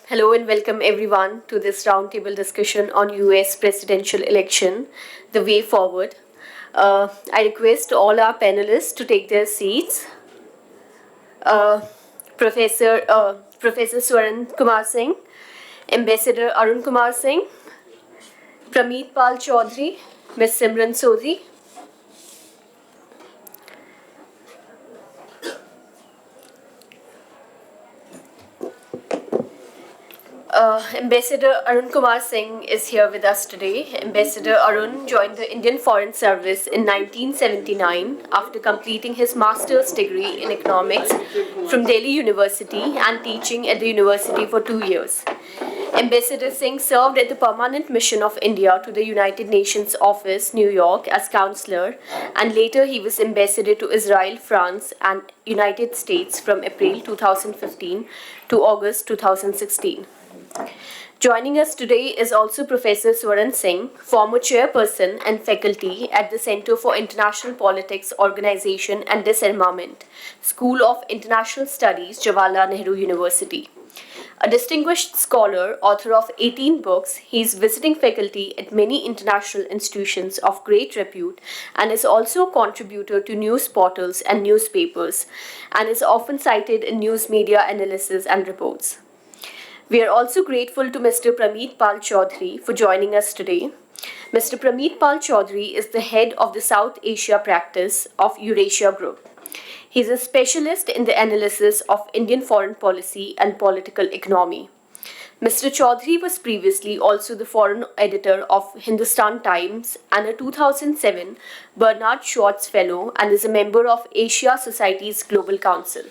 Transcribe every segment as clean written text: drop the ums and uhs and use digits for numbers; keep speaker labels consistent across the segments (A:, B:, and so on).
A: Hello and welcome everyone to this roundtable discussion on US presidential election, the way forward. I request all our panelists to take their seats. Uh, Professor Swaran Kumar Singh, Ambassador Arun Kumar Singh, Pramit Pal Chaudhuri, Ms. Simran Sodhi, Ambassador Arun Kumar Singh is here with us today. Ambassador Arun joined the Indian Foreign Service in 1979 after completing his master's degree in economics from Delhi University and teaching at the university for 2 years. Ambassador Singh served at the Permanent Mission of India to the United Nations Office, New York, as counselor, and later he was ambassador to Israel, France, and United States from April 2015 to August 2016. Joining us today is also Professor Swaran Singh, former chairperson and faculty at the Center for International Politics, Organization and Disarmament, School of International Studies, Jawaharlal Nehru University. A distinguished scholar, author of 18 books, he is visiting faculty at many international institutions of great repute and is also a contributor to news portals and newspapers and is often cited in news media analysis and reports. We are also grateful to Mr. Pramit Pal Chaudhuri for joining us today. Mr. Pramit Pal Chaudhuri is the head of the South Asia practice of Eurasia Group. He is a specialist in the analysis of Indian foreign policy and political economy. Mr. Chaudhuri was previously also the foreign editor of Hindustan Times and a 2007 Bernard Schwartz Fellow and is a member of Asia Society's Global Council.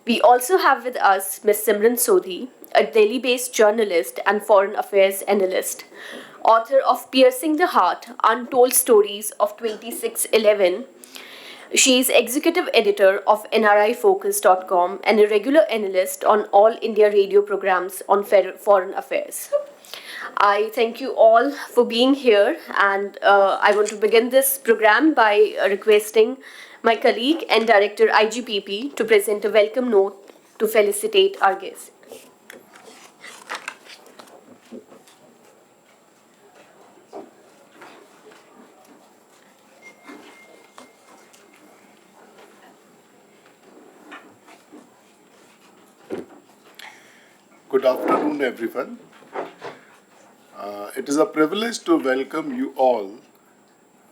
A: We also have with us Ms. Simran Sodhi, a Delhi-based journalist and foreign affairs analyst, author of Piercing the Heart, Untold Stories of 2611. She is executive editor of NRIFocus.com and a regular analyst on all India radio programs on foreign affairs. I thank you all for being here, and I want to begin this program by requesting my colleague and director IGPP to present a welcome note to felicitate our guests.
B: Good afternoon, everyone. It is a privilege to welcome you all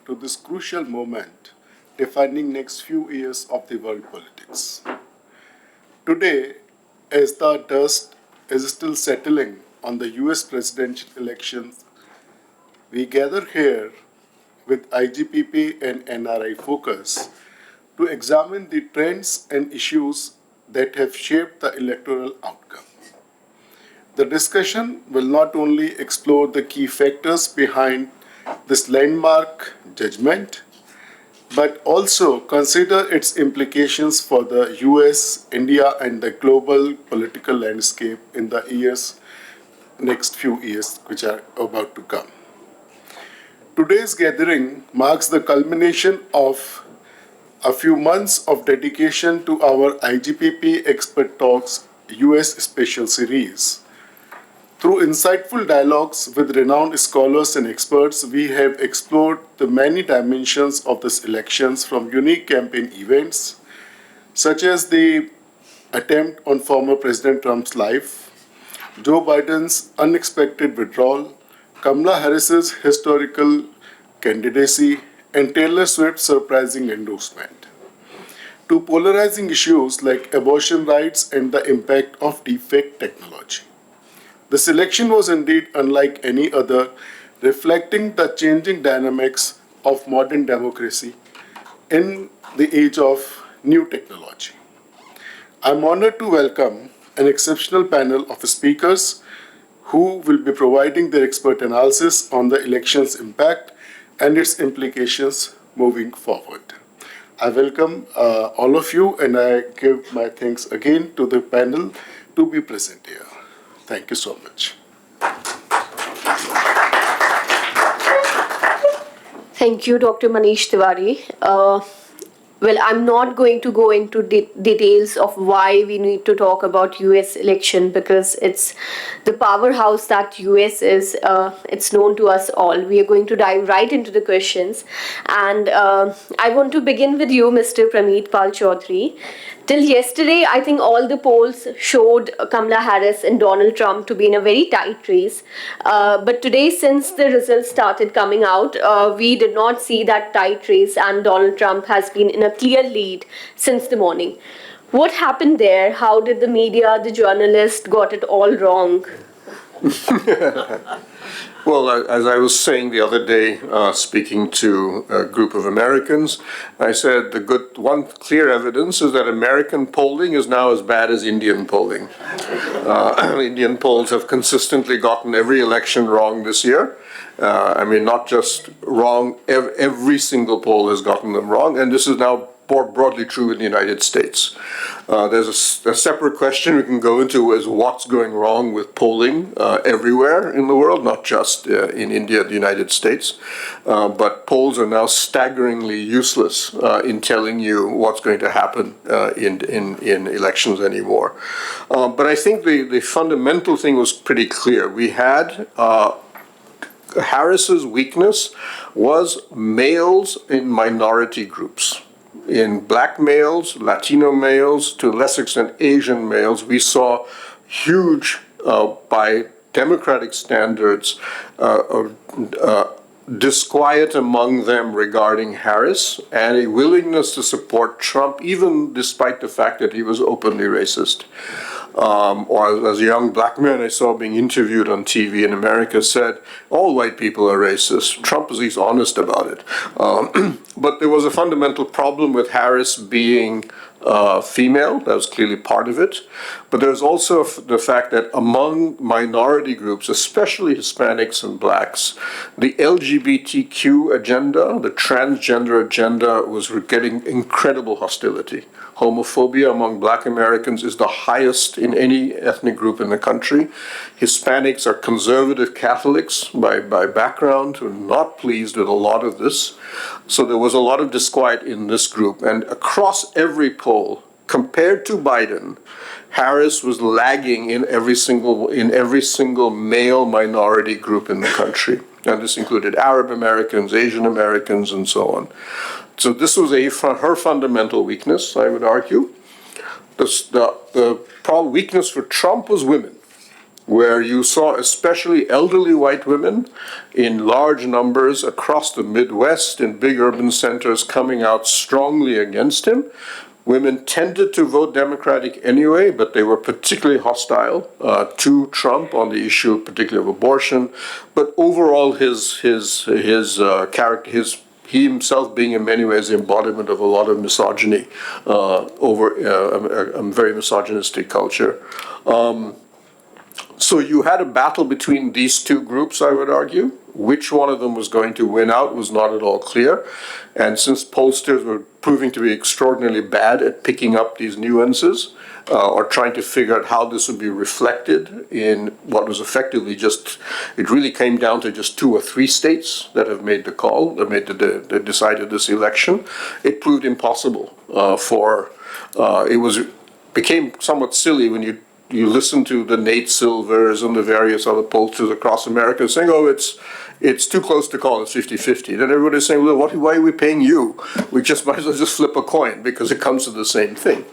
B: to this crucial moment defining next few years of the world politics. Today, as the dust is still settling on the US presidential elections, we gather here with IGPP and NRI Focus to examine the trends and issues that have shaped the electoral outcome. The discussion will not only explore the key factors behind this landmark judgment, but also consider its implications for the US, India, and the global political landscape in the next few years, which are about to come. Today's gathering marks the culmination of a few months of dedication to our IGPP Expert Talks US Special Series. Through insightful dialogues with renowned scholars and experts, we have explored the many dimensions of these elections, from unique campaign events, such as the attempt on former President Trump's life, Joe Biden's unexpected withdrawal, Kamala Harris's historical candidacy, and Taylor Swift's surprising endorsement, to polarizing issues like abortion rights and the impact of deepfake technology. This election was indeed unlike any other, reflecting the changing dynamics of modern democracy in the age of new technology. I'm honored to welcome an exceptional panel of speakers who will be providing their expert analysis on the election's impact and its implications moving forward. I welcome all of you, and I give my thanks again to the panel to be present here. Thank you so much.
A: Thank you, Dr. Manish Tiwari. well, I'm not going to go into details of why we need to talk about US election, because it's the powerhouse that US is. It's known to us all. We are going to dive right into the questions. And I want to begin with you, Mr. Pramit Pal Chaudhuri. Till yesterday, I think all the polls showed Kamala Harris and Donald Trump to be in a very tight race. But today, since the results started coming out, we did not see that tight race, and Donald Trump has been in a clear lead since the morning. What happened there? How did the media, the journalists got it all wrong?
C: Well, as I was saying the other day, speaking to a group of Americans, I said one clear evidence is that American polling is now as bad as Indian polling. Indian polls have consistently gotten every election wrong this year. Not just wrong, every single poll has gotten them wrong, and this is now more broadly true in the United States. There's a separate question we can go into is what's going wrong with polling everywhere in the world, not just in India, the United States. But polls are now staggeringly useless in telling you what's going to happen in elections anymore. But I think the fundamental thing was pretty clear. We had Harris's weakness was males in minority groups. In black males, Latino males, to a lesser extent Asian males, we saw huge, by democratic standards, disquiet among them regarding Harris and a willingness to support Trump, even despite the fact that he was openly racist. Or as a young black man I saw being interviewed on TV in America said, all white people are racist. Trump is at least honest about it. But there was a fundamental problem with Harris being female. That was clearly part of it. But there's also the fact that among minority groups, especially Hispanics and blacks, the LGBTQ agenda, the transgender agenda, was getting incredible hostility. Homophobia among black Americans is the highest in any ethnic group in the country. Hispanics are conservative Catholics by background who are not pleased with a lot of this. So there was a lot of disquiet in this group. And across every poll, compared to Biden, Harris was lagging in every single male minority group in the country. And this included Arab Americans, Asian Americans, and so on. So this was her fundamental weakness, I would argue. The weakness for Trump was women, where you saw especially elderly white women in large numbers across the Midwest in big urban centers coming out strongly against him. Women tended to vote Democratic anyway, but they were particularly hostile to Trump on the issue, particularly of abortion. But overall, his character, he himself being in many ways the embodiment of a lot of misogyny over a very misogynistic culture. So you had a battle between these two groups, I would argue. Which one of them was going to win out was not at all clear. And since pollsters were proving to be extraordinarily bad at picking up these nuances, or trying to figure out how this would be reflected in what was effectively it really came down to just 2 or 3 states that have made the call, that decided this election. It proved impossible became somewhat silly when you listen to the Nate Silvers and the various other pollsters across America saying, oh, it's too close to call, it's 50-50. Then everybody's saying, well, why are we paying you? We just might as well just flip a coin because it comes to the same thing.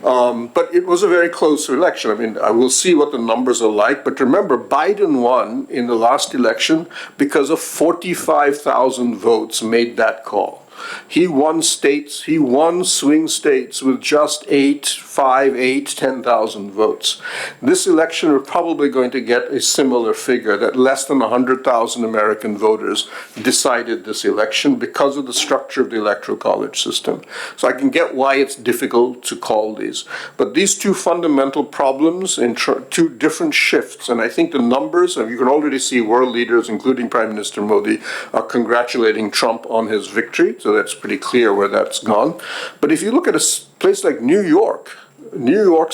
C: But it was a very close election. I mean, I will see what the numbers are like, but remember, Biden won in the last election because of 45,000 votes made that call. He won swing states with just 10,000 votes. This election, we're probably going to get a similar figure, that less than 100,000 American voters decided this election because of the structure of the electoral college system. So I can get why it's difficult to call these. But these two fundamental problems in two different shifts, and I think the numbers, and you can already see world leaders, including Prime Minister Modi, are congratulating Trump on his victory. So that's pretty clear where that's gone. But if you look at a place like New York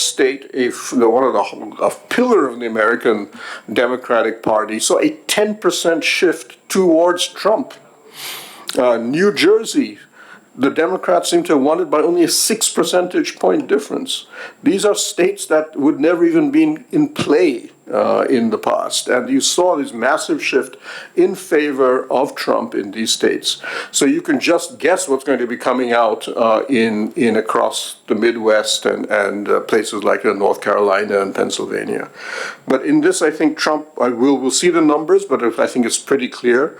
C: State, a pillar of the American Democratic Party, saw a 10% shift towards Trump. New Jersey, the Democrats seem to have won it by only a 6 percentage point difference. These are states that would never even been in play in the past. And you saw this massive shift in favor of Trump in these states. So you can just guess what's going to be coming out in across the Midwest and places like North Carolina and Pennsylvania. But in this, I think Trump, we'll see the numbers, but I think it's pretty clear.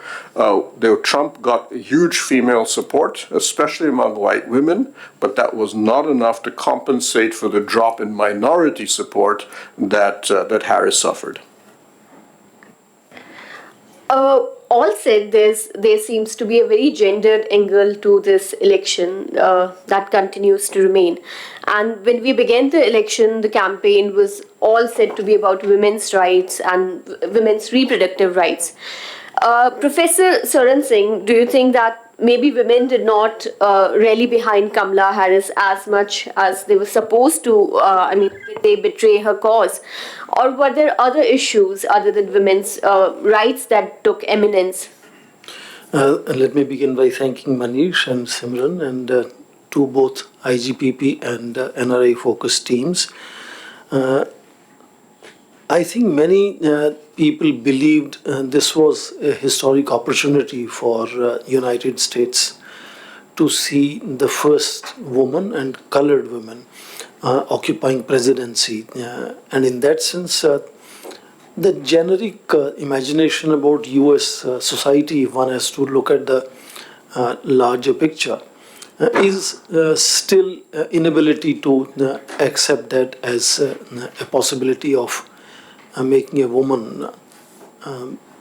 C: Trump got huge female support, especially among white women, but that was not enough to compensate for the drop in minority support that Harris suffered.
A: All said, there seems to be a very gendered angle to this election that continues to remain. And when we began the election, the campaign was all said to be about women's rights and women's reproductive rights. Professor Swaran Singh, do you think that maybe women did not rally behind Kamala Harris as much as they were supposed to? Did they betray her cause? Or were there other issues other than women's rights that took eminence?
D: Let me begin by thanking Manish and Simran and to both IGPP and NRI Focus teams. I think many people believed this was a historic opportunity for United States to see the first woman and colored women occupying presidency. And in that sense, the generic imagination about US society, if one has to look at the larger picture, is still inability to accept that as a possibility of making a woman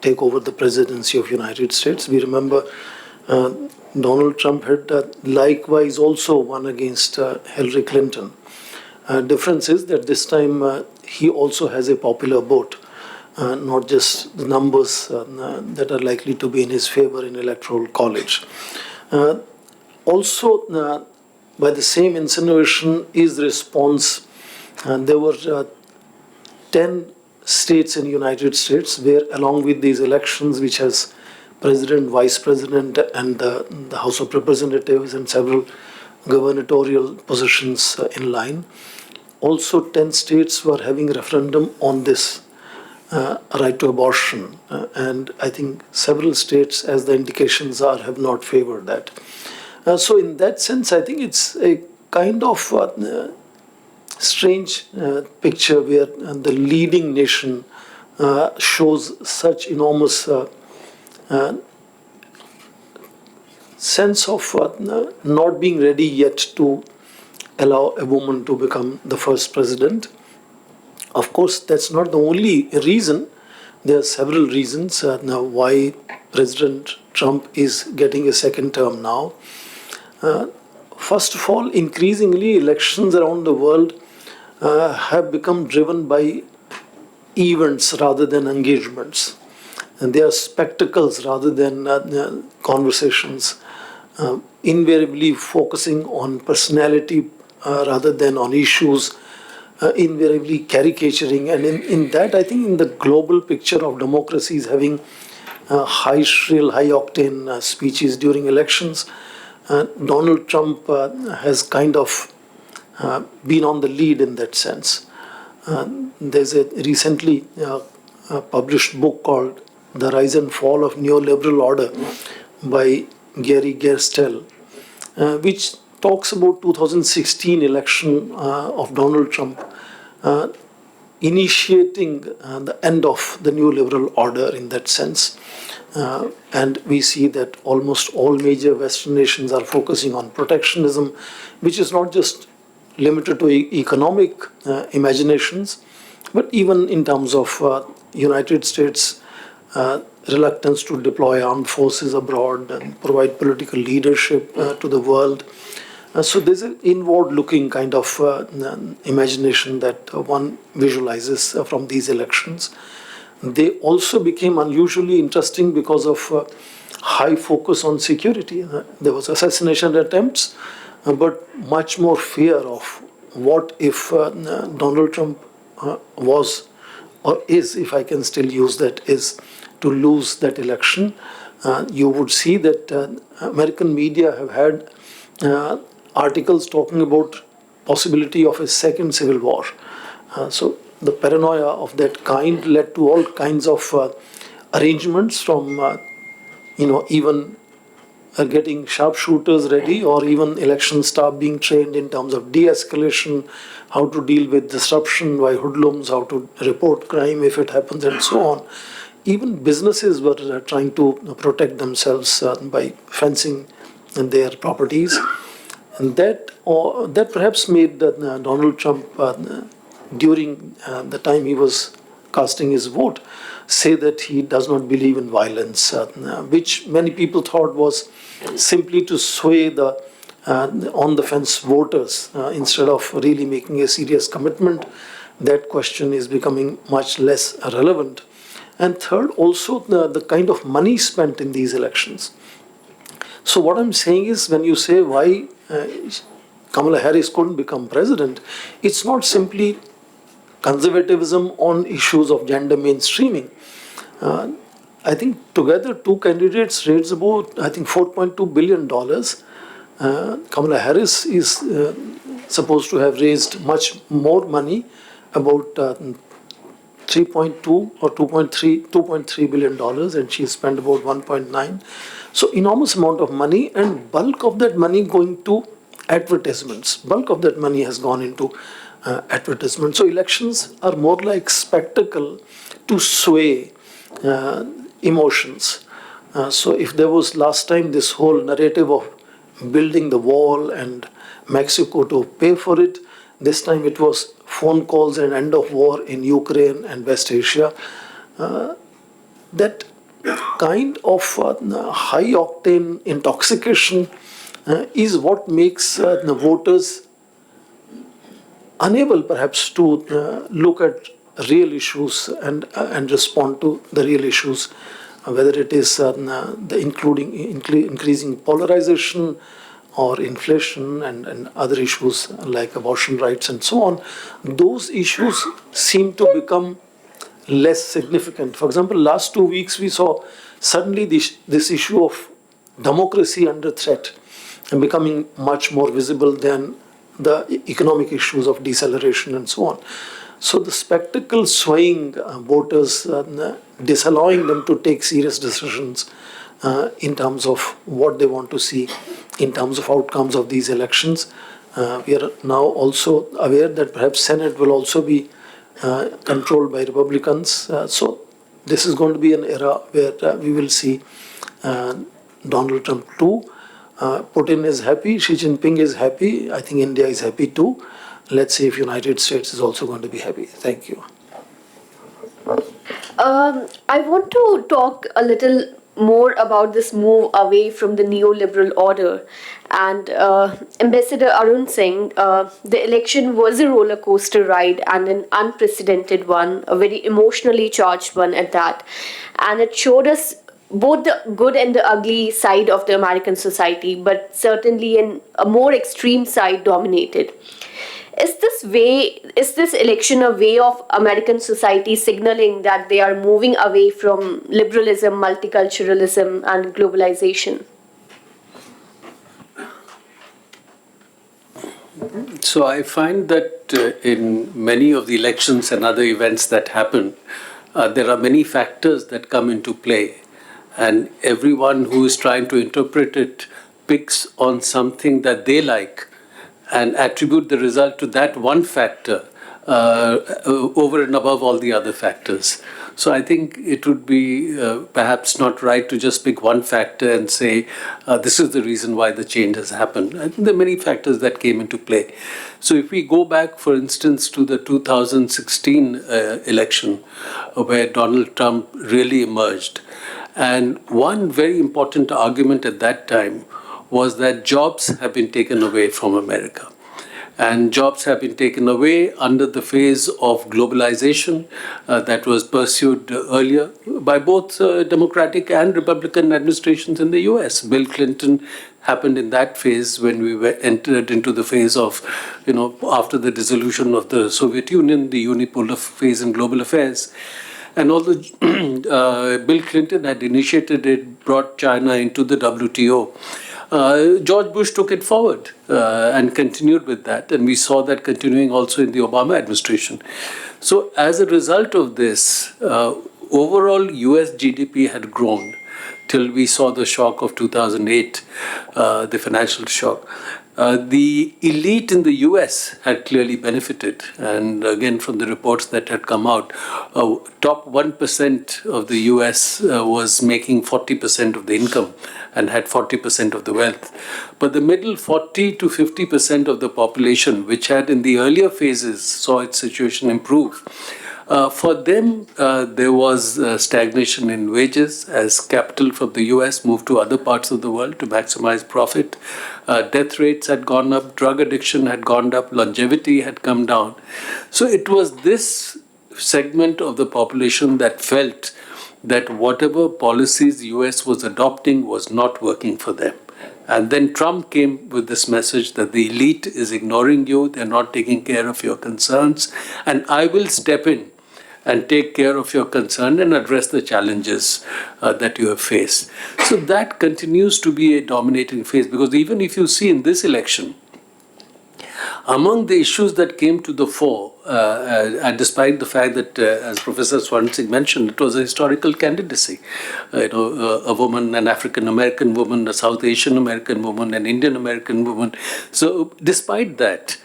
D: take over the presidency of United States. We remember Donald Trump had likewise also won against Hillary Clinton. Difference is that this time he also has a popular vote, not just the numbers that are likely to be in his favor in electoral college. Also, by the same insinuation is the response. There were 10 states in the United States where, along with these elections, which has president, vice president, and the House of Representatives and several gubernatorial positions in line, also 10 states were having referendum on this right to abortion. And I think several states, as the indications are, have not favored that. So in that sense, I think it's a kind of strange picture where the leading nation shows such enormous sense of not being ready yet to allow a woman to become the first president. Of course, that's not the only reason. There are several reasons now why President Trump is getting a second term now. First of all, increasingly elections around the world have become driven by events rather than engagements. And they are spectacles rather than conversations, invariably focusing on personality rather than on issues, invariably caricaturing. And in that, I think in the global picture of democracies having high shrill, high octane speeches during elections, Donald Trump has kind of been on the lead in that sense. There's a recently published book called The Rise and Fall of Neoliberal Order by Gary Gerstel, which talks about 2016 election of Donald Trump initiating the end of the new liberal order in that sense. And we see that almost all major Western nations are focusing on protectionism, which is not just limited to economic imaginations, but even in terms of United States reluctance to deploy armed forces abroad and provide political leadership to the world. So there's an inward-looking kind of imagination that one visualizes from these elections. They also became unusually interesting because of high focus on security. There was assassination attempts, but much more fear of what if Donald Trump was, or is, if I can still use that, is to lose that election. You would see that American media have had articles talking about possibility of a second civil war. So the paranoia of that kind led to all kinds of arrangements from, even getting sharpshooters ready, or even election staff being trained in terms of de-escalation, how to deal with disruption by hoodlums, how to report crime if it happens, and so on. Even businesses were trying to protect themselves by fencing their properties. And that perhaps made Donald Trump, during the time he was casting his vote, say that he does not believe in violence, which many people thought was simply to sway the on-the-fence voters instead of really making a serious commitment. That question is becoming much less relevant. And third, also the kind of money spent in these elections. So what I'm saying is, when you say why Kamala Harris couldn't become president, it's not simply conservatism on issues of gender mainstreaming. I think together two candidates raised about, I think, $4.2 billion. Kamala Harris is supposed to have raised much more money, about 3.2 or 2.3 billion dollars, and she spent about 1.9. So enormous amount of money, and bulk of that money going to advertisements. Bulk of that money has gone into advertisements. So elections are more like spectacle to sway emotions. So if there was last time this whole narrative of building the wall and Mexico to pay for it, this time it was phone calls and end of war in Ukraine and West Asia. That kind of high-octane intoxication is what makes the voters unable perhaps to look at real issues and respond to the real issues, whether it is the increasing polarization or inflation and other issues like abortion rights and so on. Those issues seem to become less significant. For example, last 2 weeks we saw suddenly this issue of democracy under threat and becoming much more visible than the economic issues of deceleration and so on. So the spectacle swaying voters, disallowing them to take serious decisions in terms of what they want to see in terms of outcomes of these elections. We are now also aware that perhaps Senate will also be controlled by Republicans. So this is going to be an era where we will see Donald Trump too. Putin is happy, Xi Jinping is happy, I think India is happy too. Let's see if United States is also going to be happy. Thank you.
A: I want to talk a little more about this move away from the neoliberal order. And Ambassador Arun Singh, the election was a roller coaster ride and an unprecedented one, a very emotionally charged one at that. And it showed us both the good and the ugly side of the American society, but certainly a more extreme side dominated. Is this election a way of American society signaling that they are moving away from liberalism, multiculturalism, and globalization?
E: So I find that in many of the elections and other events that happen, there are many factors that come into play. And everyone who is trying to interpret it picks on something that they like and attribute the result to that one factor over and above all the other factors. So I think it would be perhaps not right to just pick one factor and say, this is the reason why the change has happened. I think there are many factors that came into play. So if we go back, for instance, to the 2016 election, where Donald Trump really emerged, and one very important argument at that time was that jobs have been taken away from America. And jobs have been taken away under the phase of globalization that was pursued earlier by both Democratic and Republican administrations in the US. Bill Clinton happened in that phase when we entered into the phase of, after the dissolution of the Soviet Union, the unipolar phase in global affairs. And although Bill Clinton had initiated it, brought China into the WTO, George Bush took it forward and continued with that. And we saw that continuing also in the Obama administration. So as a result of this, overall US GDP had grown till we saw the shock of 2008, the financial shock. The elite in the US had clearly benefited. And again, from the reports that had come out, top 1% of the US was making 40% of the income and had 40% of the wealth. But the middle 40 to 50% of the population, which had in the earlier phases saw its situation improve, for them, there was stagnation in wages as capital from the US moved to other parts of the world to maximize profit. Death rates had gone up, drug addiction had gone up, longevity had come down. So it was this segment of the population that felt that whatever policies the US was adopting was not working for them. And then Trump came with this message that the elite is ignoring you, they're not taking care of your concerns, and I will step in and take care of your concern and address the challenges that you have faced. So that continues to be a dominating phase, because even if you see in this election, among the issues that came to the fore, and despite the fact that, as Professor Swaran mentioned, it was a historical candidacy. A woman, an African American woman, a South Asian American woman, an Indian American woman. So despite that,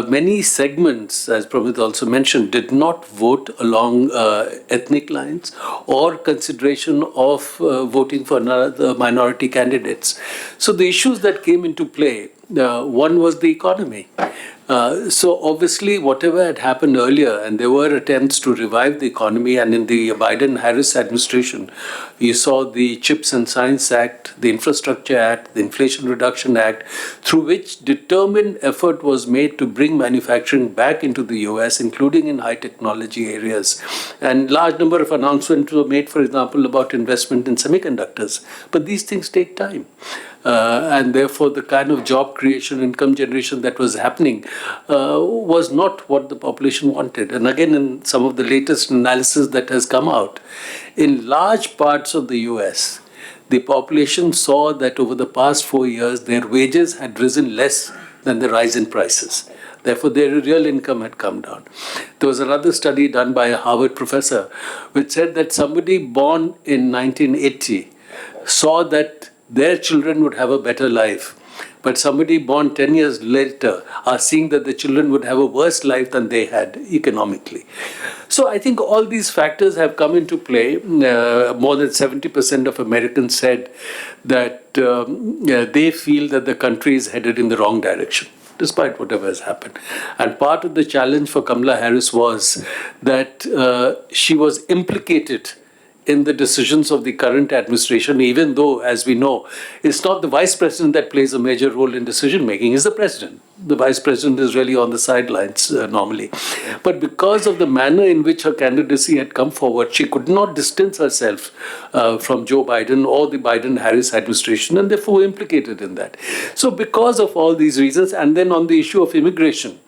E: many segments, as Pramit also mentioned, did not vote along ethnic lines or consideration of voting for another minority candidates. So the issues that came into play, one was the economy. So obviously whatever had happened earlier, and there were attempts to revive the economy, and in the Biden-Harris administration, you saw the Chips and Science Act, the Infrastructure Act, the Inflation Reduction Act, through which determined effort was made to bring manufacturing back into the US, including in high technology areas. And large number of announcements were made, for example, about investment in semiconductors. But these things take time. And therefore the kind of job creation, income generation that was happening was not what the population wanted. And again, in some of the latest analysis that has come out, in large parts of the US, the population saw that over the past 4 years, their wages had risen less than the rise in prices. Therefore, their real income had come down. There was another study done by a Harvard professor which said that somebody born in 1980 saw that their children would have a better life. But somebody born 10 years later are seeing that the children would have a worse life than they had economically. So I think all these factors have come into play. More than 70% of Americans said that they feel that the country is headed in the wrong direction, despite whatever has happened. And part of the challenge for Kamala Harris was that she was implicated in the decisions of the current administration, even though, as we know, it's not the vice president that plays a major role in decision making, it's the president. The vice president is really on the sidelines normally. But because of the manner in which her candidacy had come forward, she could not distance herself from Joe Biden or the Biden-Harris administration, and therefore implicated in that. So because of all these reasons, and then on the issue of immigration,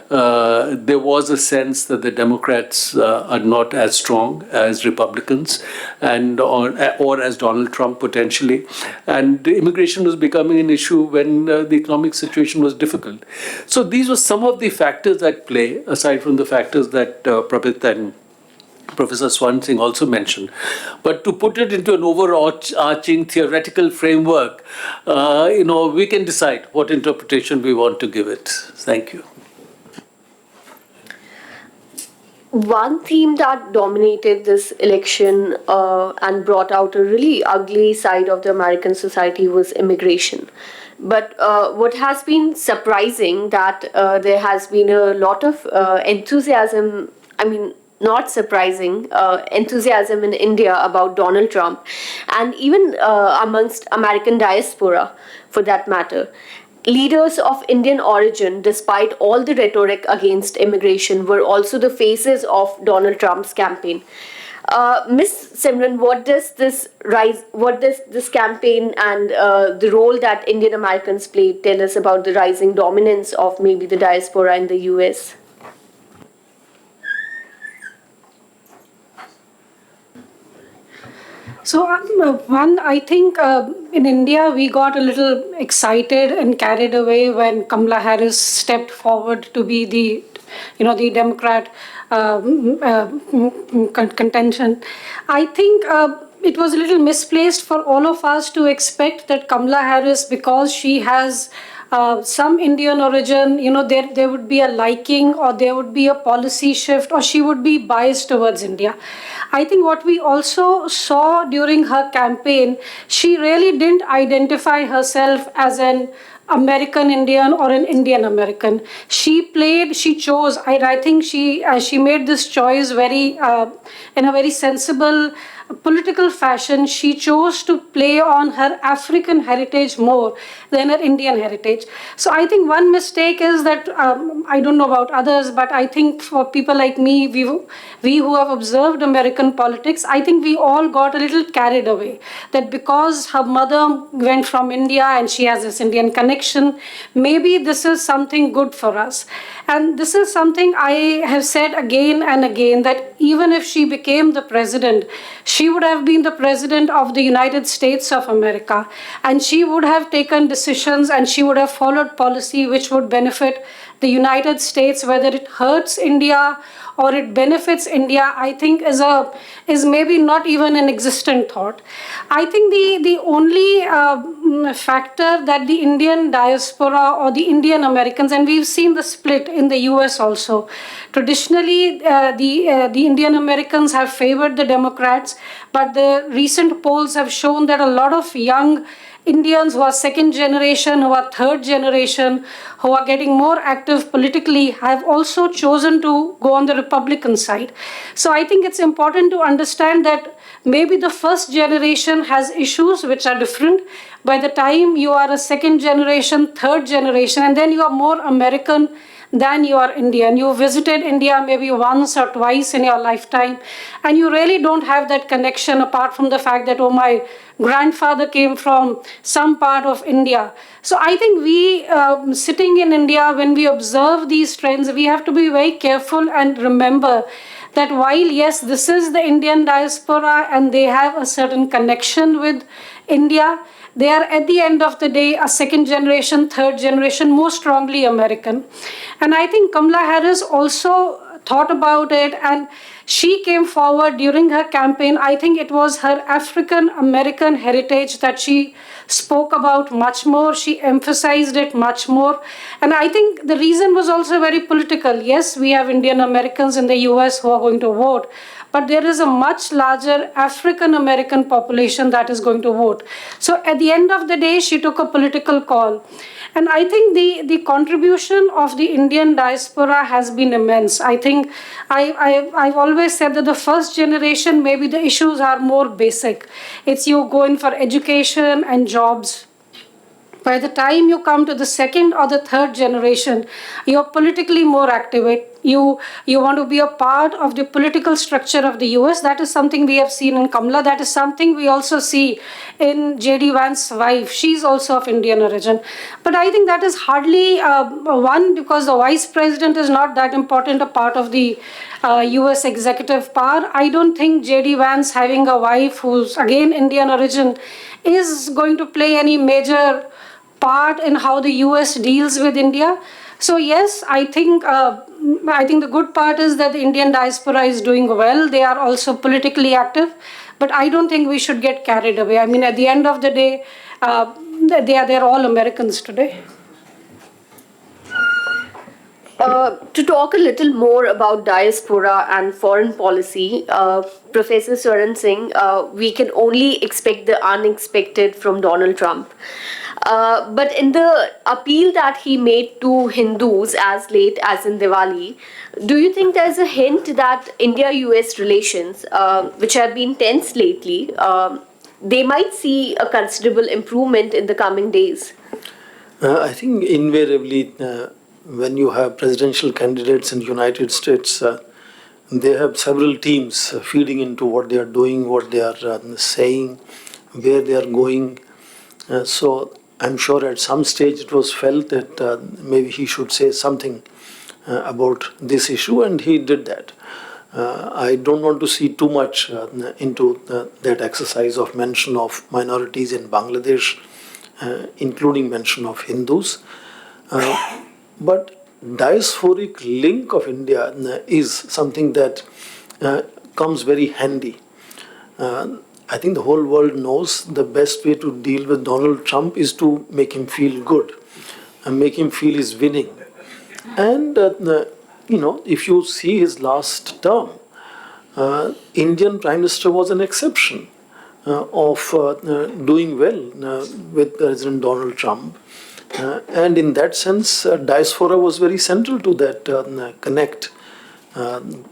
E: there was a sense that the Democrats are not as strong as Republicans, and or as Donald Trump potentially. And immigration was becoming an issue when the economic situation was difficult. So these were some of the factors at play, aside from the factors that Pramit and Professor Swaran Singh also mentioned. But to put it into an overarching theoretical framework, we can decide what interpretation we want to give it. Thank you.
A: One theme that dominated this election and brought out a really ugly side of the American society was immigration. But what has been surprising that there has been a lot of enthusiasm, not surprising, enthusiasm in India about Donald Trump, and even amongst American diaspora for that matter. Leaders of Indian origin, despite all the rhetoric against immigration, were also the faces of Donald Trump's campaign. Ms. Simran, what does this campaign and the role that Indian Americans played tell us about the rising dominance of maybe the diaspora in the US?
F: So, I think in India we got a little excited and carried away when Kamala Harris stepped forward to be the Democrat contention. I think it was a little misplaced for all of us to expect that Kamala Harris, because she has some Indian origin, there would be a liking or there would be a policy shift or she would be biased towards India. I think what we also saw during her campaign, she really didn't identify herself as an American Indian or an Indian American. She chose. I think she made this choice very in a very sensible political fashion. She chose to play on her African heritage more than her Indian heritage. So I think one mistake is that I don't know about others, but I think for people like me, we who have observed American politics, I think we all got a little carried away that because her mother went from India and she has this Indian connection, maybe this is something good for us. And this is something I have said again and again, that even if she became the president, she would have been the president of the United States of America, and she would have taken decisions and she would have followed policy which would benefit the United States. Whether it hurts India or it benefits India, I think is maybe not even an existent thought. I think the only factor that the Indian diaspora or the Indian Americans, and we've seen the split in the US also. Traditionally, the Indian Americans have favored the Democrats, but the recent polls have shown that a lot of young Indians who are second generation, who are third generation, who are getting more active politically, have also chosen to go on the Republican side. So I think it's important to understand that maybe the first generation has issues which are different. By the time you are a second generation, third generation, and then you are more American than you are Indian. You visited India maybe once or twice in your lifetime, and you really don't have that connection apart from the fact that, oh, my grandfather came from some part of India. So I think we, sitting in India, when we observe these trends, we have to be very careful and remember that while, yes, this is the Indian diaspora and they have a certain connection with India, they are at the end of the day a second generation, third generation, more strongly American. And I think Kamala Harris also thought about it and she came forward during her campaign. I think it was her African American heritage that she spoke about much more. She emphasized it much more. And I think the reason was also very political. Yes, we have Indian Americans in the US who are going to vote, but there is a much larger African American population that is going to vote. So at the end of the day, she took a political call. And I think the contribution of the Indian diaspora has been immense. I think I've always said that the first generation, maybe the issues are more basic. It's you going for education and jobs. By the time you come to the second or the third generation, you're politically more active. You want to be a part of the political structure of the US. That is something we have seen in Kamala. That is something we also see in J.D. Vance's wife. She's also of Indian origin. But I think that is hardly one, because the vice president is not that important a part of the US executive power. I don't think J.D. Vance having a wife who's again Indian origin is going to play any major part in how the US deals with India. So yes, I think the good part is that the Indian diaspora is doing well. They are also politically active, but I don't think we should get carried away. I mean, at the end of the day, they're all Americans today.
A: To talk a little more about diaspora and foreign policy, Professor Swaran Singh, we can only expect the unexpected from Donald Trump. But in the appeal that he made to Hindus as late as in Diwali, do you think there's a hint that India-US relations, which have been tense lately, they might see a considerable improvement in the coming days?
D: I think invariably, when you have presidential candidates in the United States, they have several teams feeding into what they are doing, what they are saying, where they are going. So I'm sure at some stage it was felt that maybe he should say something about this issue, and he did that. I don't want to see too much into that exercise of mention of minorities in Bangladesh, including mention of Hindus. But diasporic link of India is something that comes very handy. I think the whole world knows the best way to deal with Donald Trump is to make him feel good and make him feel he's winning. And, if you see his last term, Indian Prime Minister was an exception of doing well with President Donald Trump. And in that sense, diaspora was very central to that connect,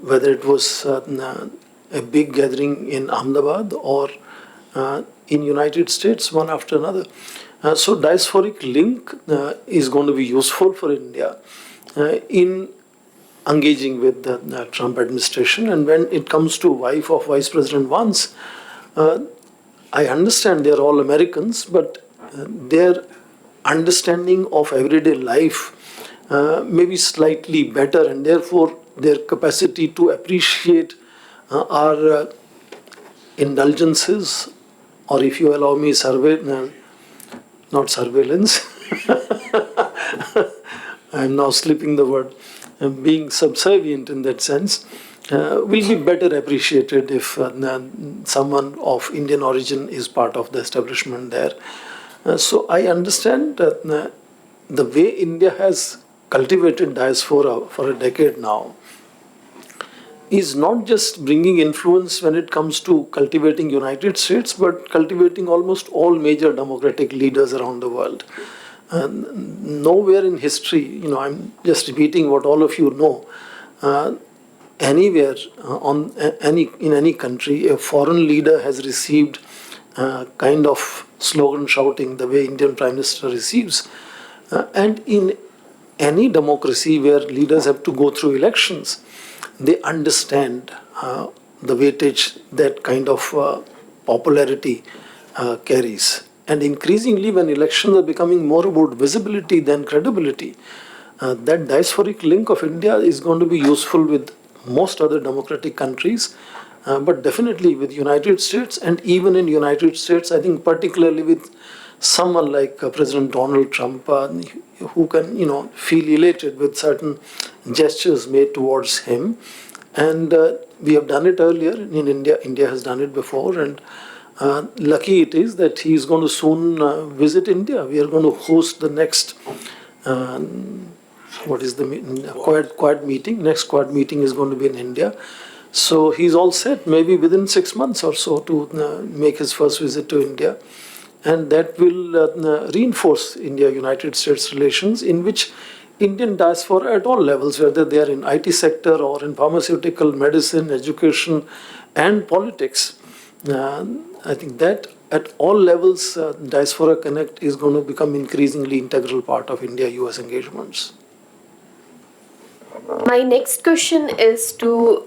D: whether it was a big gathering in Ahmedabad or in United States, one after another. So diasporic link is going to be useful for India in engaging with the Trump administration. And when it comes to wife of Vice President Vance, I understand they're all Americans, but their understanding of everyday life may be slightly better, and therefore their capacity to appreciate our indulgences, or if you allow me, not surveillance, I'm now slipping the word, being subservient in that sense, will be better appreciated if someone of Indian origin is part of the establishment there. So I understand that the way India has cultivated diaspora for a decade now is not just bringing influence when it comes to cultivating United States, but cultivating almost all major democratic leaders around the world. Nowhere in history, I'm just repeating what all of you know, anywhere in any country, a foreign leader has received kind of slogan shouting the way Indian Prime Minister receives. And in any democracy where leaders have to go through elections, they understand the weightage that kind of popularity carries. And increasingly, when elections are becoming more about visibility than credibility, that diasporic link of India is going to be useful with most other democratic countries, but definitely with United States. And even in United States, I think particularly with someone like President Donald Trump, who can, feel elated with certain gestures made towards him. And we have done it earlier in India. India has done it before, and lucky it is that he is going to soon visit India. We are going to host the next, Quad meeting. Next Quad meeting is going to be in India. So he's all set, maybe within 6 months or so, to make his first visit to India. And that will reinforce India-United States relations, in which Indian diaspora at all levels, whether they are in IT sector or in pharmaceutical, medicine, education, and politics, I think that at all levels, Diaspora Connect is going to become increasingly integral part of India-US engagements.
A: My next question is to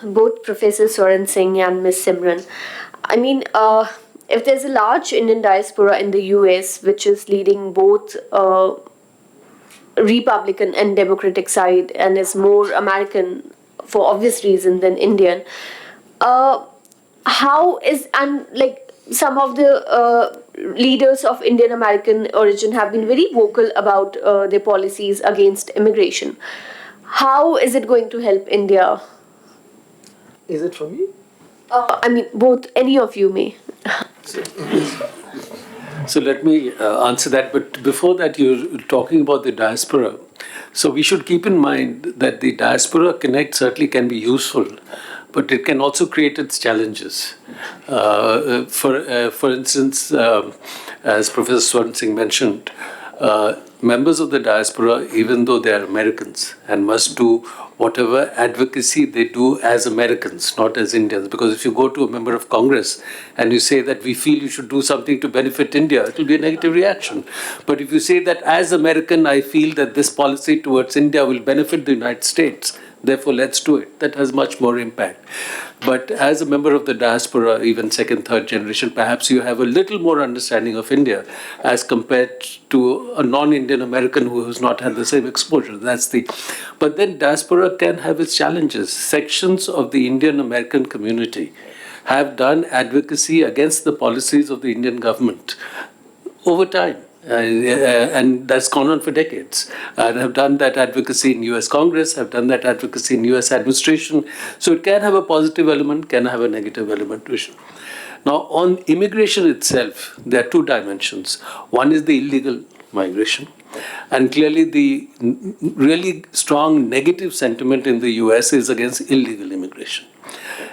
A: both Professor Swaran Singh and Ms. Simran. I mean, if there's a large Indian diaspora in the US, which is leading both Republican and Democratic side and is more American for obvious reason than Indian, some of the leaders of Indian American origin have been very vocal about their policies against immigration. How is it going to help India?
D: Is it for me?
A: Both, any of you may.
E: So let me answer that. But before that, you're talking about the diaspora. So we should keep in mind that the Diaspora Connect certainly can be useful, but it can also create its challenges. For instance, as Professor Swaran Singh mentioned, members of the diaspora, even though they are Americans and must do whatever advocacy they do as Americans, not as Indians. Because if you go to a member of Congress and you say that we feel you should do something to benefit India, it will be a negative reaction. But if you say that as American, I feel that this policy towards India will benefit the United States, therefore let's do it, that has much more impact. But as a member of the diaspora, even second, third generation, perhaps you have a little more understanding of India as compared to a non-Indian American who has not had the same exposure. But then diaspora can have its challenges. Sections of the Indian American community have done advocacy against the policies of the Indian government over time. And that's gone on for decades. And have done that advocacy in US Congress, have done that advocacy in US administration. So it can have a positive element, can have a negative element to it. Now, on immigration itself, there are two dimensions. One is the illegal migration. And clearly the really strong negative sentiment in the US is against illegal immigration.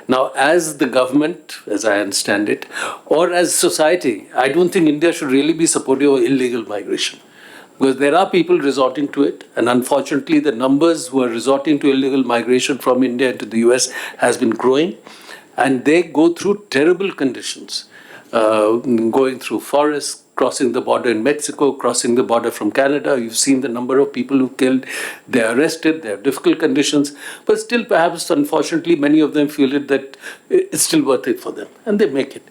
E: Now, as the government, as I understand it, or as society, I don't think India should really be supportive of illegal migration. Because there are people resorting to it, and unfortunately the numbers who are resorting to illegal migration from India into the US has been growing, and they go through terrible conditions, going through forests, crossing the border in Mexico, crossing the border from Canada. You've seen the number of people who killed. They're arrested, they have difficult conditions, but still perhaps, unfortunately, many of them feel it that it's still worth it for them, and they make it.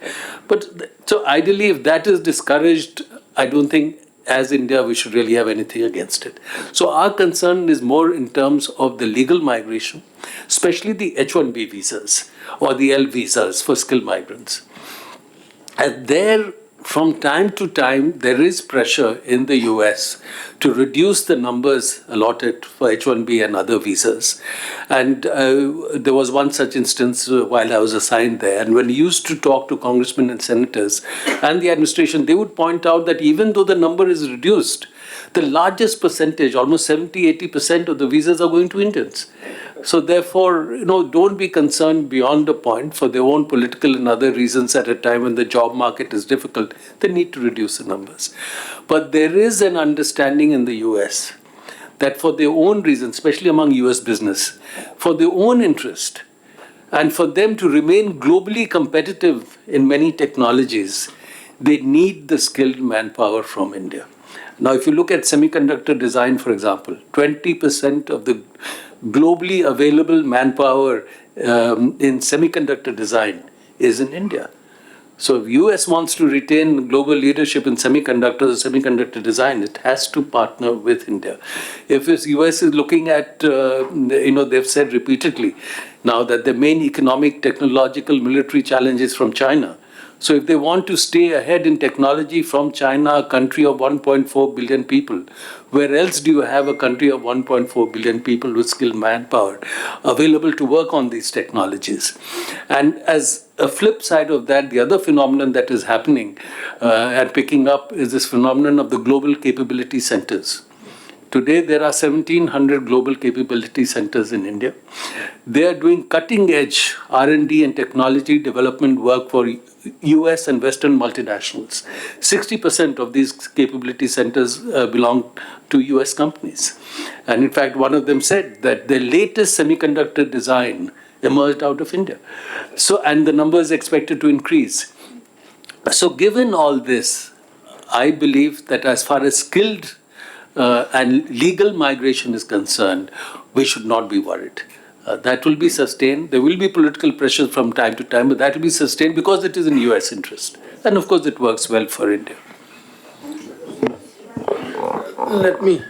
E: But so ideally, if that is discouraged, I don't think as India we should really have anything against it. So our concern is more in terms of the legal migration, especially the H-1B visas or the L visas for skilled migrants. And there, from time to time, there is pressure in the US to reduce the numbers allotted for H-1B and other visas. And there was one such instance while I was assigned there. And when we used to talk to congressmen and senators and the administration, they would point out that even though the number is reduced, the largest percentage, almost 70–80% of the visas are going to Indians. So therefore, don't be concerned beyond a point for their own political and other reasons at a time when the job market is difficult. They need to reduce the numbers. But there is an understanding in the US that for their own reasons, especially among US business, for their own interest, and for them to remain globally competitive in many technologies, they need the skilled manpower from India. Now, if you look at semiconductor design, for example, 20% of the globally available manpower in semiconductor design is in India. So if US wants to retain global leadership in semiconductors, semiconductor design, it has to partner with India. If US is looking at, they've said repeatedly now that the main economic, technological, military challenge is from China. So if they want to stay ahead in technology from China, a country of 1.4 billion people, where else do you have a country of 1.4 billion people with skilled manpower available to work on these technologies? And as a flip side of that, the other phenomenon that is happening and picking up is this phenomenon of the global capability centers. Today, there are 1,700 global capability centers in India. They are doing cutting-edge R&D and technology development work for US and Western multinationals. 60% of these capability centers belong to US companies. And in fact, one of them said that the latest semiconductor design emerged out of India. So, and the number is expected to increase. So given all this, I believe that as far as skilled and legal migration is concerned, we should not be worried. That will be sustained. There will be political pressures from time to time, but that will be sustained because it is in US interest. And of course, it works well for India.
D: Let me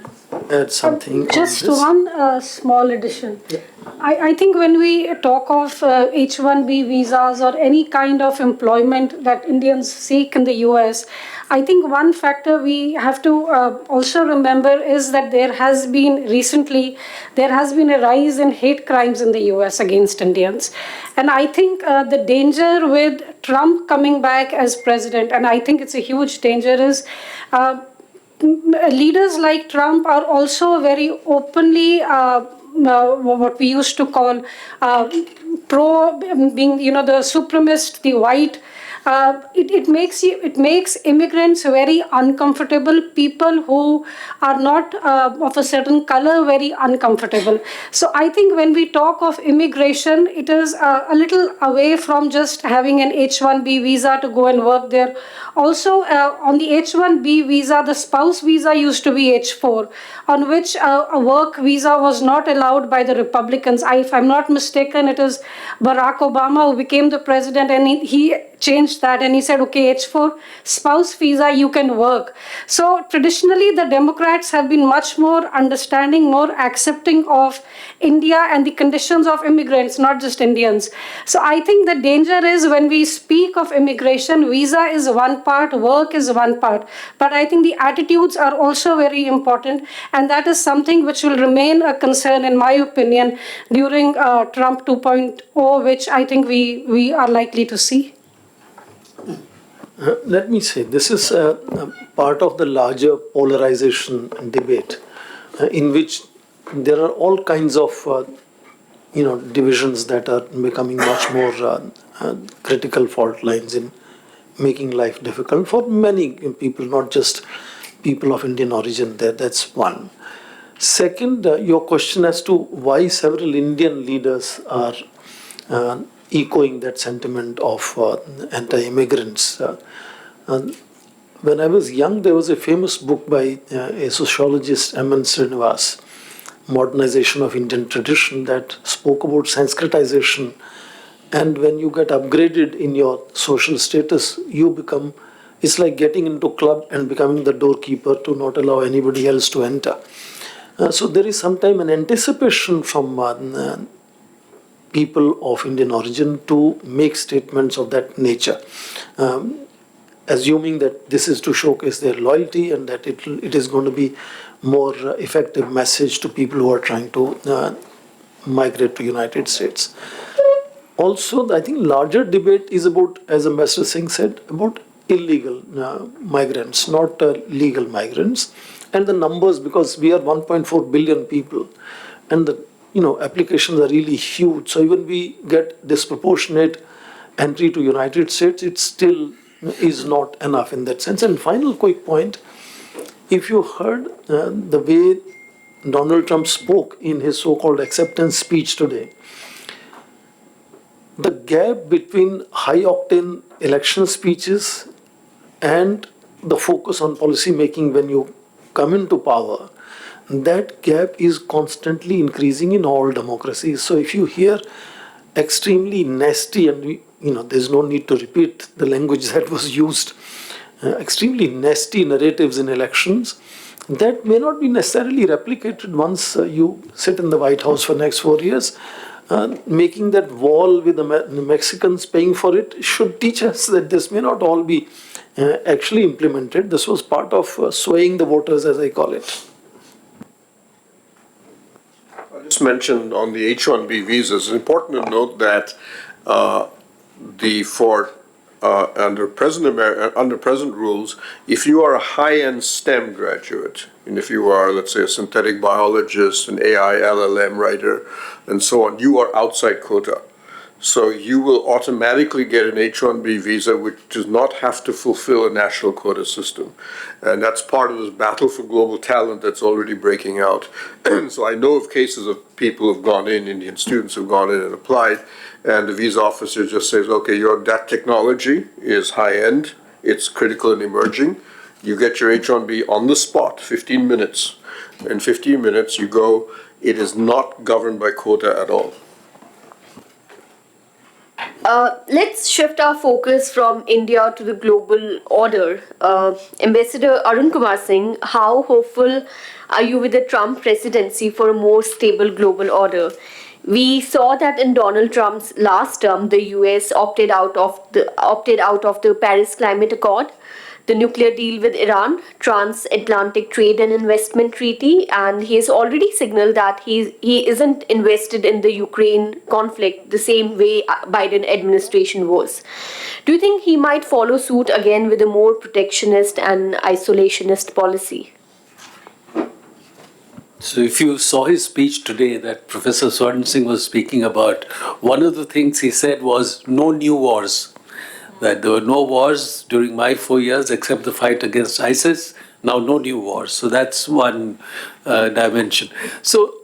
D: add something.
F: Just one small addition.
D: Yeah.
F: I think when we talk of H-1B visas or any kind of employment that Indians seek in the US, I think one factor we have to also remember is that there has been a rise in hate crimes in the US against Indians. And I think the danger with Trump coming back as president, and I think it's a huge danger, is leaders like Trump are also very openly what we used to call pro being, the supremacist, the white it makes immigrants very uncomfortable. People who are not of a certain color very uncomfortable. So I think when we talk of immigration, it is a little away from just having an H-1B visa to go and work there. Also, on the H-1B visa, the spouse visa used to be H-4, on which a work visa was not allowed by the Republicans. If I'm not mistaken, it is Barack Obama who became the president, and he changed that and he said, okay, H-4, spouse visa, you can work. So traditionally, the Democrats have been much more understanding, more accepting of India and the conditions of immigrants, not just Indians. So I think the danger is when we speak of immigration, visa is one part, work is one part. But I think the attitudes are also very important, and that is something which will remain a concern, in my opinion, during Trump 2.0, which I think we are likely to see.
D: Let me say, this is a part of the larger polarization debate in which there are all kinds of divisions that are becoming much more critical fault lines in making life difficult for many people, not just people of Indian origin. That's one. Second, your question as to why several Indian leaders are echoing that sentiment of anti-immigrants. When I was young, there was a famous book by a sociologist, M.N. Srinivas, Modernization of Indian Tradition, that spoke about Sanskritization. And when you get upgraded in your social status, you become, it's like getting into a club and becoming the doorkeeper to not allow anybody else to enter. So there is sometimes an anticipation from people of Indian origin to make statements of that nature, assuming that this is to showcase their loyalty and that it is going to be more effective message to people who are trying to migrate to United States. Also, I think larger debate is about, as Ambassador Singh said, about illegal migrants, not legal migrants, and the numbers, because we are 1.4 billion people, and the applications are really huge. So even we get disproportionate entry to United States, it still is not enough in that sense. And final quick point, if you heard the way Donald Trump spoke in his so-called acceptance speech today, the gap between high-octane election speeches and the focus on policy making when you come into power, that gap is constantly increasing in all democracies. So if you hear extremely nasty, and there's no need to repeat the language that was used, extremely nasty narratives in elections, that may not be necessarily replicated once you sit in the White House for the next 4 years. Making that wall with the Mexicans paying for it should teach us that this may not all be actually implemented. This was part of swaying the voters, as I call it.
C: I just mentioned on the H-1B visas, it's important to note that under present rules, if you are a high-end STEM graduate, and if you are, let's say, a synthetic biologist, an AI, LLM writer, and so on, you are outside quota. So you will automatically get an H-1B visa, which does not have to fulfill a national quota system. And that's part of this battle for global talent that's already breaking out. So I know of cases of people who've gone in, Indian students who've gone in and applied, and the visa officer just says, okay, that technology is high-end, it's critical and emerging. You get your H-1B on the spot, 15 minutes. In 15 minutes, you go. It is not governed by quota at all.
A: Let's shift our focus from India to the global order. Ambassador Arun Kumar Singh, how hopeful are you with the Trump presidency for a more stable global order? We saw that in Donald Trump's last term, the US opted out of the Paris Climate Accord, the nuclear deal with Iran, transatlantic trade and investment treaty, and he has already signaled that he isn't invested in the Ukraine conflict the same way Biden administration was. Do you think he might follow suit again with a more protectionist and isolationist policy?
E: So if you saw his speech today that Professor Swaran Singh was speaking about, one of the things he said was no new wars. that there were no wars during my 4 years except the fight against ISIS. Now no new wars. So that's one dimension. So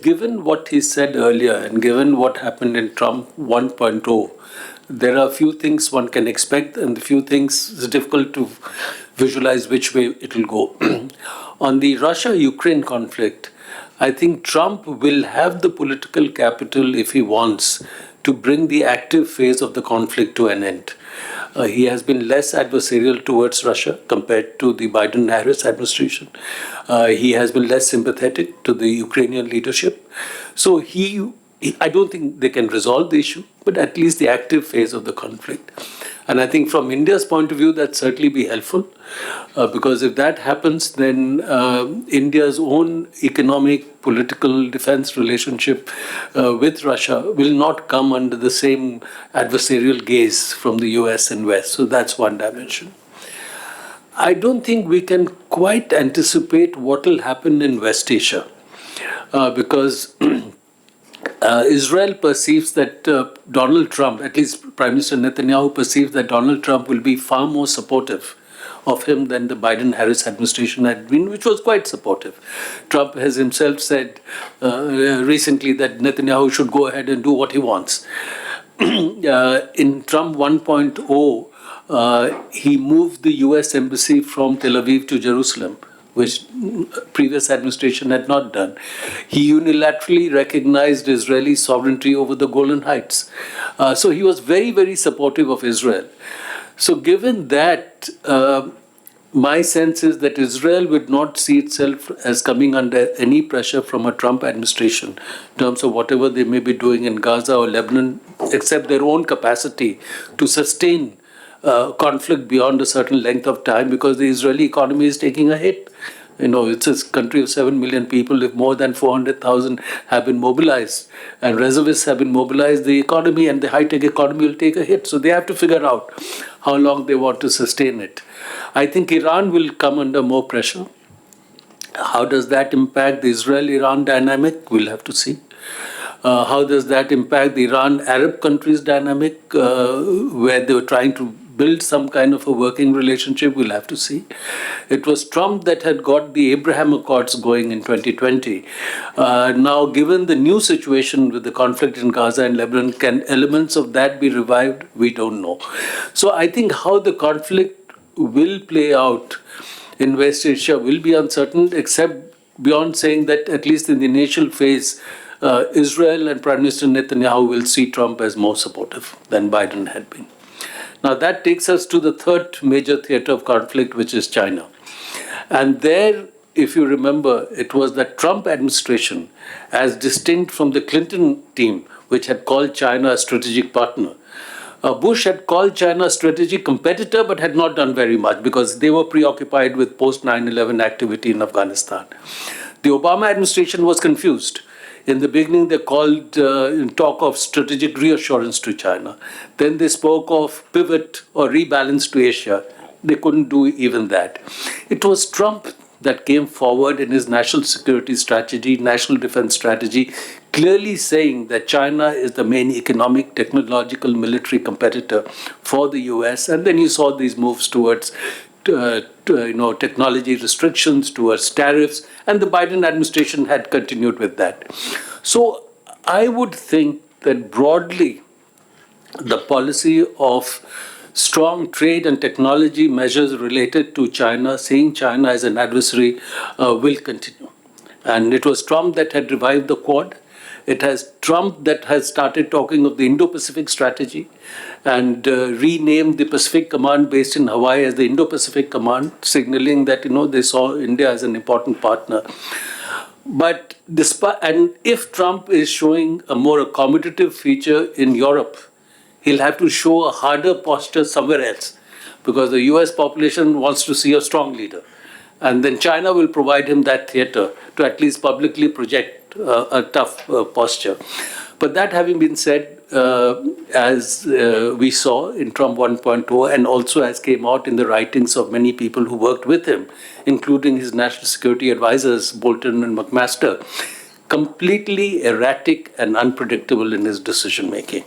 E: given what he said earlier and given what happened in Trump 1.0, there are a few things one can expect and a few things it's difficult to visualize which way it will go. On the Russia-Ukraine conflict, I think Trump will have the political capital, if he wants, to bring the active phase of the conflict to an end. He has been less adversarial towards Russia compared to the Biden-Harris administration. He has been less sympathetic to the Ukrainian leadership. So I don't think they can resolve the issue, but at least the active phase of the conflict. And I think from India's point of view, that certainly be helpful, because if that happens, then India's own economic, political, defense relationship with Russia will not come under the same adversarial gaze from the US and West. So that's one dimension. I don't think we can quite anticipate what will happen in West Asia, because Israel perceives that Donald Trump, at least Prime Minister Netanyahu, perceives that Donald Trump will be far more supportive of him than the Biden-Harris administration had been, which was quite supportive. Trump has himself said recently that Netanyahu should go ahead and do what he wants. In Trump 1.0, he moved the US embassy from Tel Aviv to Jerusalem, which previous administration had not done. He unilaterally recognized Israeli sovereignty over the Golan Heights. So he was very, very supportive of Israel. So given that, my sense is that Israel would not see itself as coming under any pressure from a Trump administration in terms of whatever they may be doing in Gaza or Lebanon, except their own capacity to sustain conflict beyond a certain length of time, because the Israeli economy is taking a hit. It's a country of 7 million people. If more than 400,000 have been mobilized and reservists have been mobilized, the economy and the high-tech economy will take a hit. So they have to figure out how long they want to sustain it. I think Iran will come under more pressure. How does that impact the Israel-Iran dynamic? We'll have to see. How does that impact the Iran-Arab countries dynamic, where they were trying to build some kind of a working relationship? We'll have to see. It was Trump that had got the Abraham Accords going in 2020. Now, given the new situation with the conflict in Gaza and Lebanon, can elements of that be revived? We don't know. So I think how the conflict will play out in West Asia will be uncertain, except beyond saying that at least in the initial phase, Israel and Prime Minister Netanyahu will see Trump as more supportive than Biden had been. Now that takes us to the third major theater of conflict, which is China. And there, if you remember, it was the Trump administration, as distinct from the Clinton team, which had called China a strategic partner. Bush had called China a strategic competitor, but had not done very much because they were preoccupied with post-9/11 activity in Afghanistan. The Obama administration was confused. In the beginning, they called talk of strategic reassurance to China. Then they spoke of pivot or rebalance to Asia. They couldn't do even that. It was Trump that came forward in his national security strategy, national defense strategy, clearly saying that China is the main economic, technological, military competitor for the US. And then you saw these moves towards technology restrictions, towards tariffs, and the Biden administration had continued with that. So I would think that broadly, the policy of strong trade and technology measures related to China, seeing China as an adversary, will continue. And it was Trump that had revived the Quad. It has Trump that has started talking of the Indo-Pacific strategy and renamed the Pacific Command based in Hawaii as the Indo-Pacific Command, signaling that they saw India as an important partner. But if Trump is showing a more accommodative feature in Europe, he'll have to show a harder posture somewhere else, because the US population wants to see a strong leader. And then China will provide him that theater to at least publicly project a tough posture. But that having been said, as we saw in Trump 1.0 and also as came out in the writings of many people who worked with him, including his national security advisors, Bolton and McMaster, completely erratic and unpredictable in his decision-making.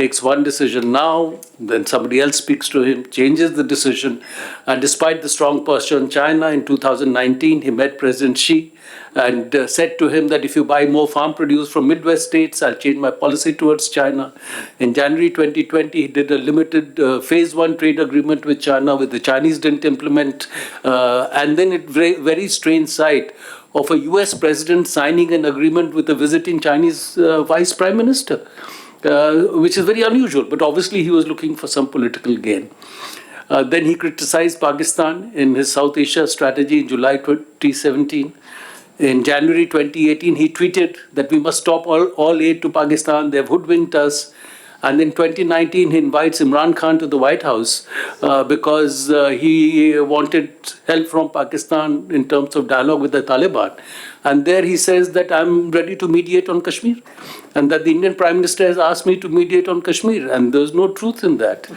E: takes one decision now, then somebody else speaks to him, changes the decision. And despite the strong posture on China, in 2019, he met President Xi and said to him that if you buy more farm produce from Midwest states, I'll change my policy towards China. In January 2020, he did a limited phase 1 trade agreement with China, which the Chinese didn't implement. And then it very strange sight of a US president signing an agreement with a visiting Chinese vice prime minister, which is very unusual, but obviously he was looking for some political gain. Then he criticized Pakistan in his South Asia strategy in July 2017. In January 2018, he tweeted that we must stop all aid to Pakistan, they've hoodwinked us. And in 2019, he invites Imran Khan to the White House because he wanted help from Pakistan in terms of dialogue with the Taliban. And there he says that I'm ready to mediate on Kashmir, and that the Indian Prime Minister has asked me to mediate on Kashmir, and there's no truth in that.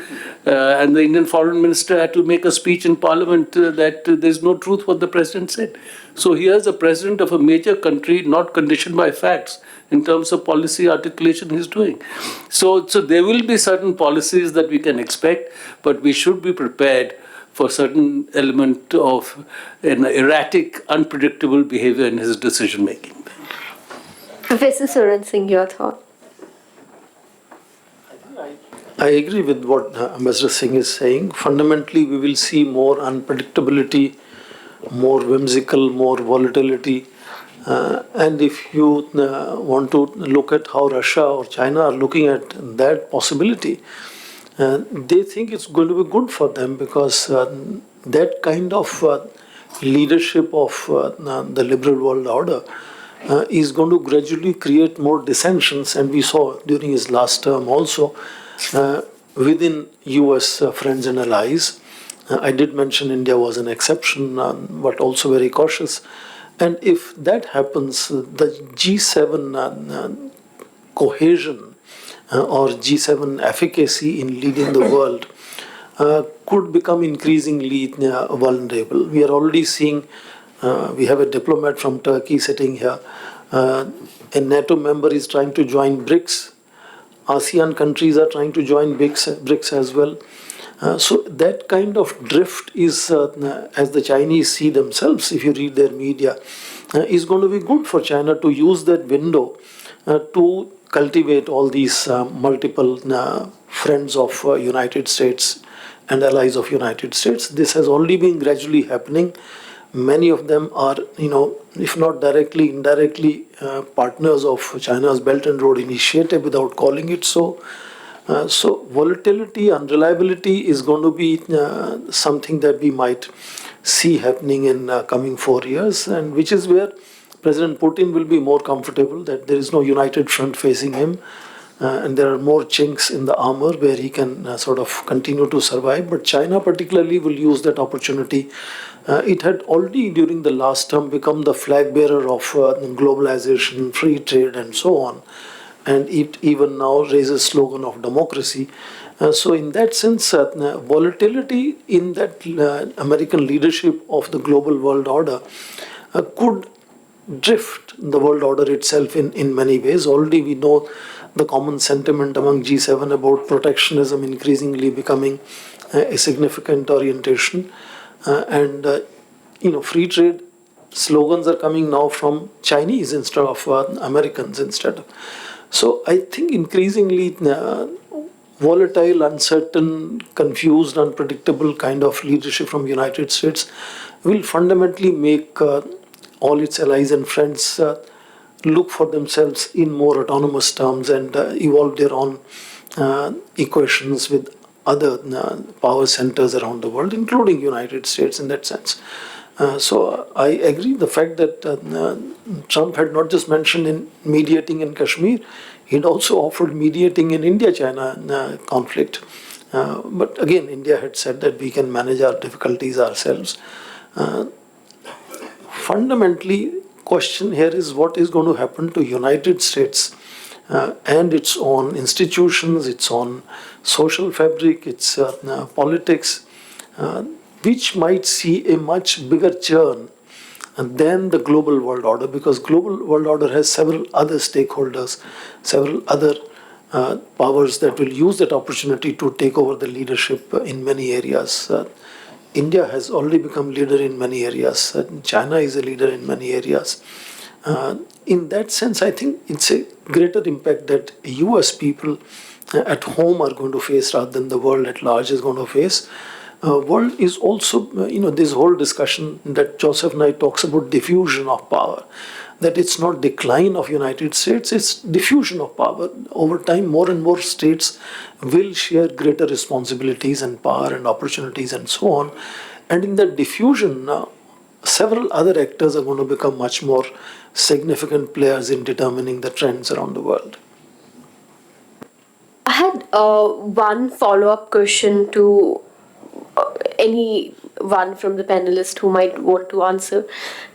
E: And the Indian Foreign Minister had to make a speech in Parliament that there's no truth what the President said. So here's a President of a major country not conditioned by facts in terms of policy articulation he's doing. So there will be certain policies that we can expect, but we should be prepared for certain element of an erratic, unpredictable behavior in his decision-making.
A: Professor Swaran Singh, your thought?
D: I agree with what Ambassador Singh is saying. Fundamentally, we will see more unpredictability, more whimsical, more volatility. And if you want to look at how Russia or China are looking at that possibility, they think it's going to be good for them because that kind of leadership of the liberal world order is going to gradually create more dissensions. And we saw during his last term also within US friends and allies. I did mention India was an exception, but also very cautious. And if that happens, the G7 cohesion or G7 efficacy in leading the world could become increasingly vulnerable. We are already seeing, we have a diplomat from Turkey sitting here. A NATO member is trying to join BRICS. ASEAN countries are trying to join BRICS as well. So that kind of drift is, as the Chinese see themselves, if you read their media, is going to be good for China to use that window to cultivate all these multiple friends of United States and allies of United States. This has already been gradually happening. Many of them are, if not directly, indirectly partners of China's Belt and Road Initiative without calling it so. So volatility, unreliability is going to be something that we might see happening in coming 4 years, and which is where President Putin will be more comfortable that there is no united front facing him, and there are more chinks in the armor where he can sort of continue to survive. But China particularly will use that opportunity. It had already during the last term become the flag bearer of globalization, free trade and so on. And it even now raises slogan of democracy. So in that sense, volatility in that American leadership of the global world order could drift the world order itself in many ways. Already we know the common sentiment among G7 about protectionism increasingly becoming a significant orientation. And free trade slogans are coming now from Chinese instead of Americans instead. So I think increasingly volatile, uncertain, confused, unpredictable kind of leadership from United States will fundamentally make all its allies and friends look for themselves in more autonomous terms and evolve their own equations with other power centers around the world, including United States in that sense. So I agree the fact that Trump had not just mentioned in mediating in Kashmir, he'd also offered mediating in India-China conflict. But again, India had said that we can manage our difficulties ourselves. Fundamentally, question here is what is going to happen to United States and its own institutions, its own social fabric, its politics, which might see a much bigger churn than the global world order, because global world order has several other stakeholders, several other powers that will use that opportunity to take over the leadership in many areas. India has already become leader in many areas. China is a leader in many areas. In that sense, I think it's a greater impact that US people at home are going to face rather than the world at large is going to face. World is also, this whole discussion that Joseph Nye talks about diffusion of power, that it's not decline of United States, it's diffusion of power. Over time, more and more states will share greater responsibilities and power and opportunities and so on. And in that diffusion, several other actors are going to become much more significant players in determining the trends around the world.
A: I had one follow-up question to anyone from the panelists who might want to answer.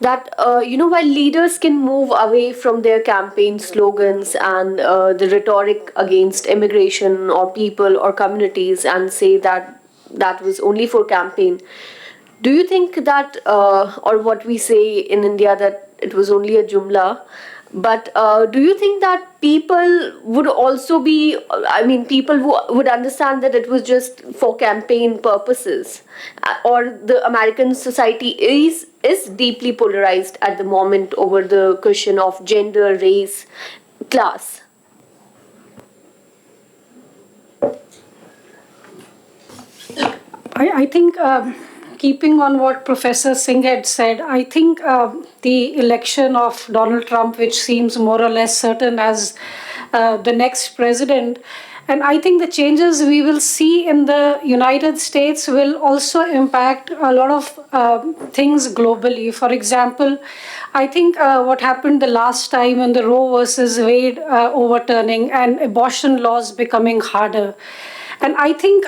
A: That, while leaders can move away from their campaign slogans and the rhetoric against immigration or people or communities and say that that was only for campaign, do you think that, or what we say in India, that it was only a jumla, but do you think that people would also be, people who would understand that it was just for campaign purposes, or the American society is deeply polarized at the moment over the question of gender, race, class?
F: I think, keeping on what Professor Singh had said, I think the election of Donald Trump, which seems more or less certain as the next president, and I think the changes we will see in the United States will also impact a lot of things globally. For example, I think what happened the last time in the Roe versus Wade overturning and abortion laws becoming harder. And I think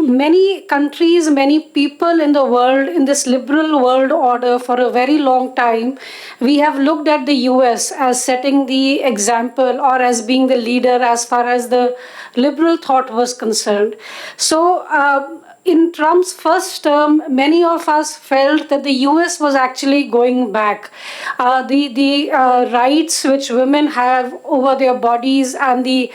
F: many countries, many people in the world, in this liberal world order for a very long time, we have looked at the US as setting the example or as being the leader as far as the liberal thought was concerned. So in Trump's first term, many of us felt that the US was actually going back. The rights which women have over their bodies and the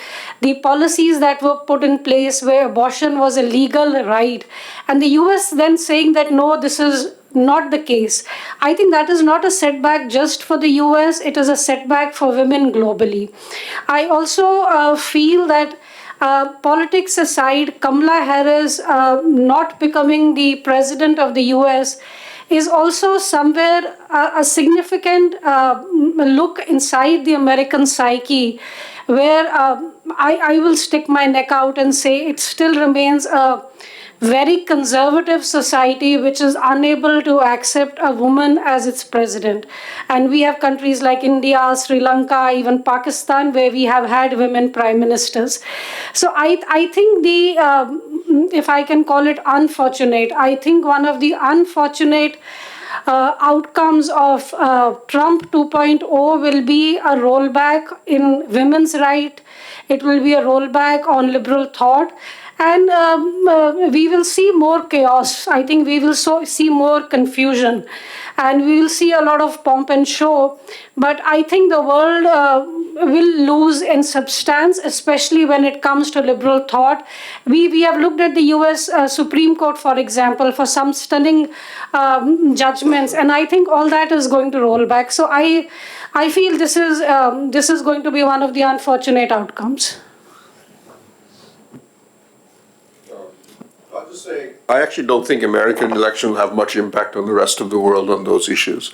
F: policies that were put in place where abortion was a legal right. And the US then saying that, no, this is not the case. I think that is not a setback just for the US, it is a setback for women globally. I also feel that politics aside, Kamala Harris not becoming the president of the US is also somewhere a significant look inside the American psyche, where I will stick my neck out and say it still remains a very conservative society which is unable to accept a woman as its president. And we have countries like India, Sri Lanka, even Pakistan, where we have had women prime ministers. So I think if I can call it unfortunate, I think one of the unfortunate outcomes of Trump 2.0 will be a rollback in women's rights. It will be a rollback on liberal thought. And we will see more chaos. I think we will see more confusion. And we will see a lot of pomp and show. But I think the world will lose in substance, especially when it comes to liberal thought. We have looked at the US Supreme Court, for example, for some stunning judgments. And I think all that is going to roll back. So I feel this is going to be one of the unfortunate outcomes.
C: I'll just say, I actually don't think American elections will have much impact on the rest of the world on those issues.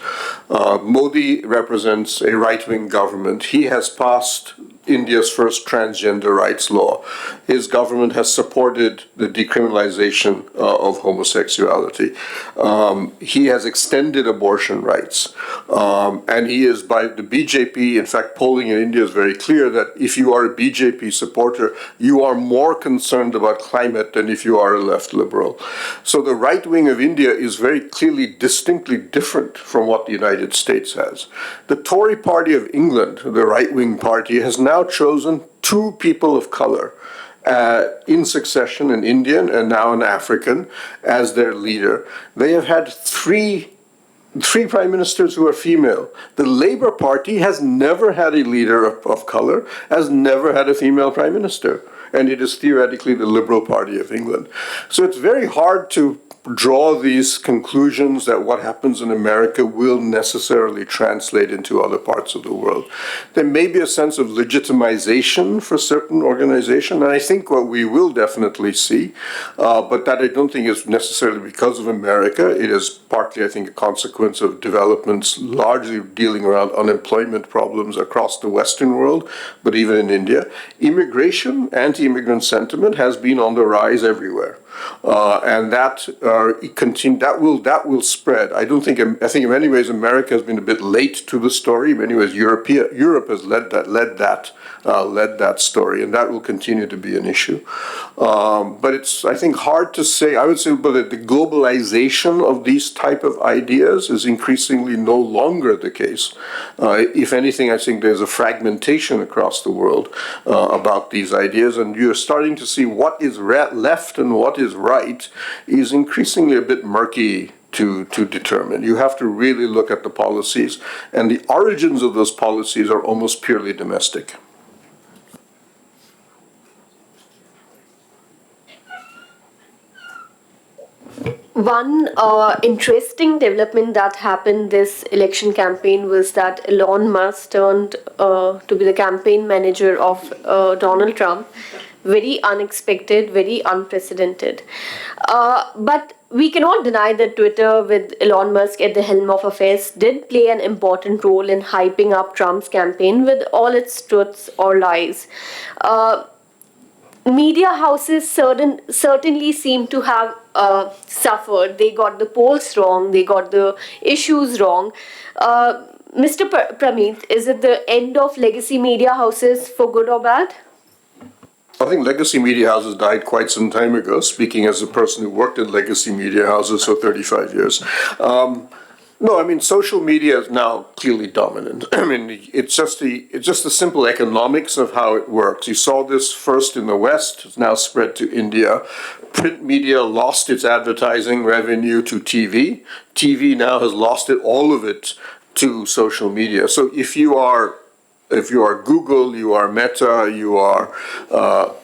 C: Modi represents a right-wing government. He has passed India's first transgender rights law. His government has supported the decriminalization of homosexuality. He has extended abortion rights. And he is, by the BJP, in fact, polling in India is very clear that if you are a BJP supporter, you are more concerned about climate than if you are a left liberal. So the right wing of India is very clearly, distinctly different from what the United States has. The Tory party of England, the right-wing party, has now chosen two people of color in succession, an Indian and now an African, as their leader. They have had three 3 prime ministers who are female. The Labour Party has never had a leader of color, has never had a female prime minister, and it is theoretically the Liberal Party of England. So it's very hard to draw these conclusions that what happens in America will necessarily translate into other parts of the world. There may be a sense of legitimization for certain organizations, and I think what we will definitely see, but that I don't think is necessarily because of America. It is partly, I think, a consequence of developments largely dealing around unemployment problems across the Western world, but even in India. Immigration, anti-immigrant sentiment has been on the rise everywhere. And that will spread. I think in many ways America has been a bit late to the story. In many ways, Europe has led that story, and that will continue to be an issue. But it's, I think, hard to say. I would say, but the globalization of these type of ideas is increasingly no longer the case. If anything, I think there's a fragmentation across the world about these ideas, and you're starting to see what is left and what is right is increasingly a bit murky to determine. You have to really look at the policies, and the origins of those policies are almost purely domestic.
A: One interesting development that happened this election campaign was that Elon Musk turned to be the campaign manager of Donald Trump. Very unexpected, very unprecedented. But we cannot deny that Twitter, with Elon Musk at the helm of affairs, did play an important role in hyping up Trump's campaign with all its truths or lies. Media houses certainly seem to have suffered. They got the polls wrong, they got the issues wrong. Mr. Pramit, is it the end of legacy media houses for good or bad?
C: I think legacy media houses died quite some time ago, speaking as a person who worked in legacy media houses for 35 years. No, I mean, social media is now clearly dominant. I mean, it's just the simple economics of how it works. You saw this first in the West, it's now spread to India. Print media lost its advertising revenue to TV. TV now has lost all of it to social media. So if you are Google, you are Meta,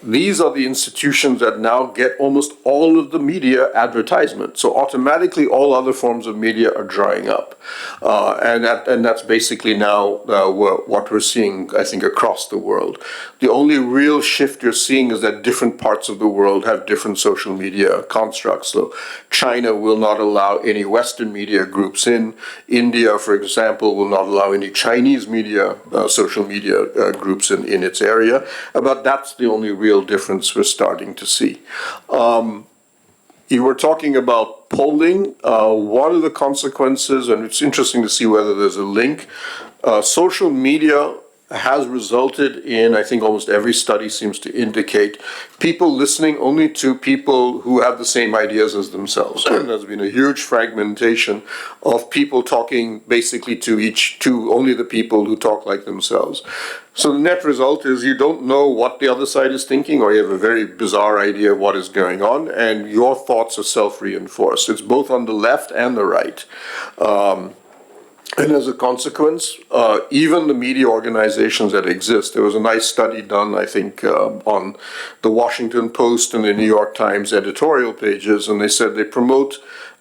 C: these are the institutions that now get almost all of the media advertisement. So automatically all other forms of media are drying up. And that's basically now what we're seeing, I think, across the world. The only real shift you're seeing is that different parts of the world have different social media constructs. So China will not allow any Western media groups in. India, for example, will not allow any Chinese media, social media groups in its area, but that's the only real difference we're starting to see. You were talking about polling. One of the consequences, and it's interesting to see whether there's a link, social media has resulted in, I think almost every study seems to indicate, people listening only to people who have the same ideas as themselves. There's been a huge fragmentation of people talking basically to only the people who talk like themselves. So the net result is you don't know what the other side is thinking, or you have a very bizarre idea of what is going on, and your thoughts are self-reinforced. It's both on the left and the right. And as a consequence, even the media organizations that exist, there was a nice study done, I think, on the Washington Post and the New York Times editorial pages, and they said they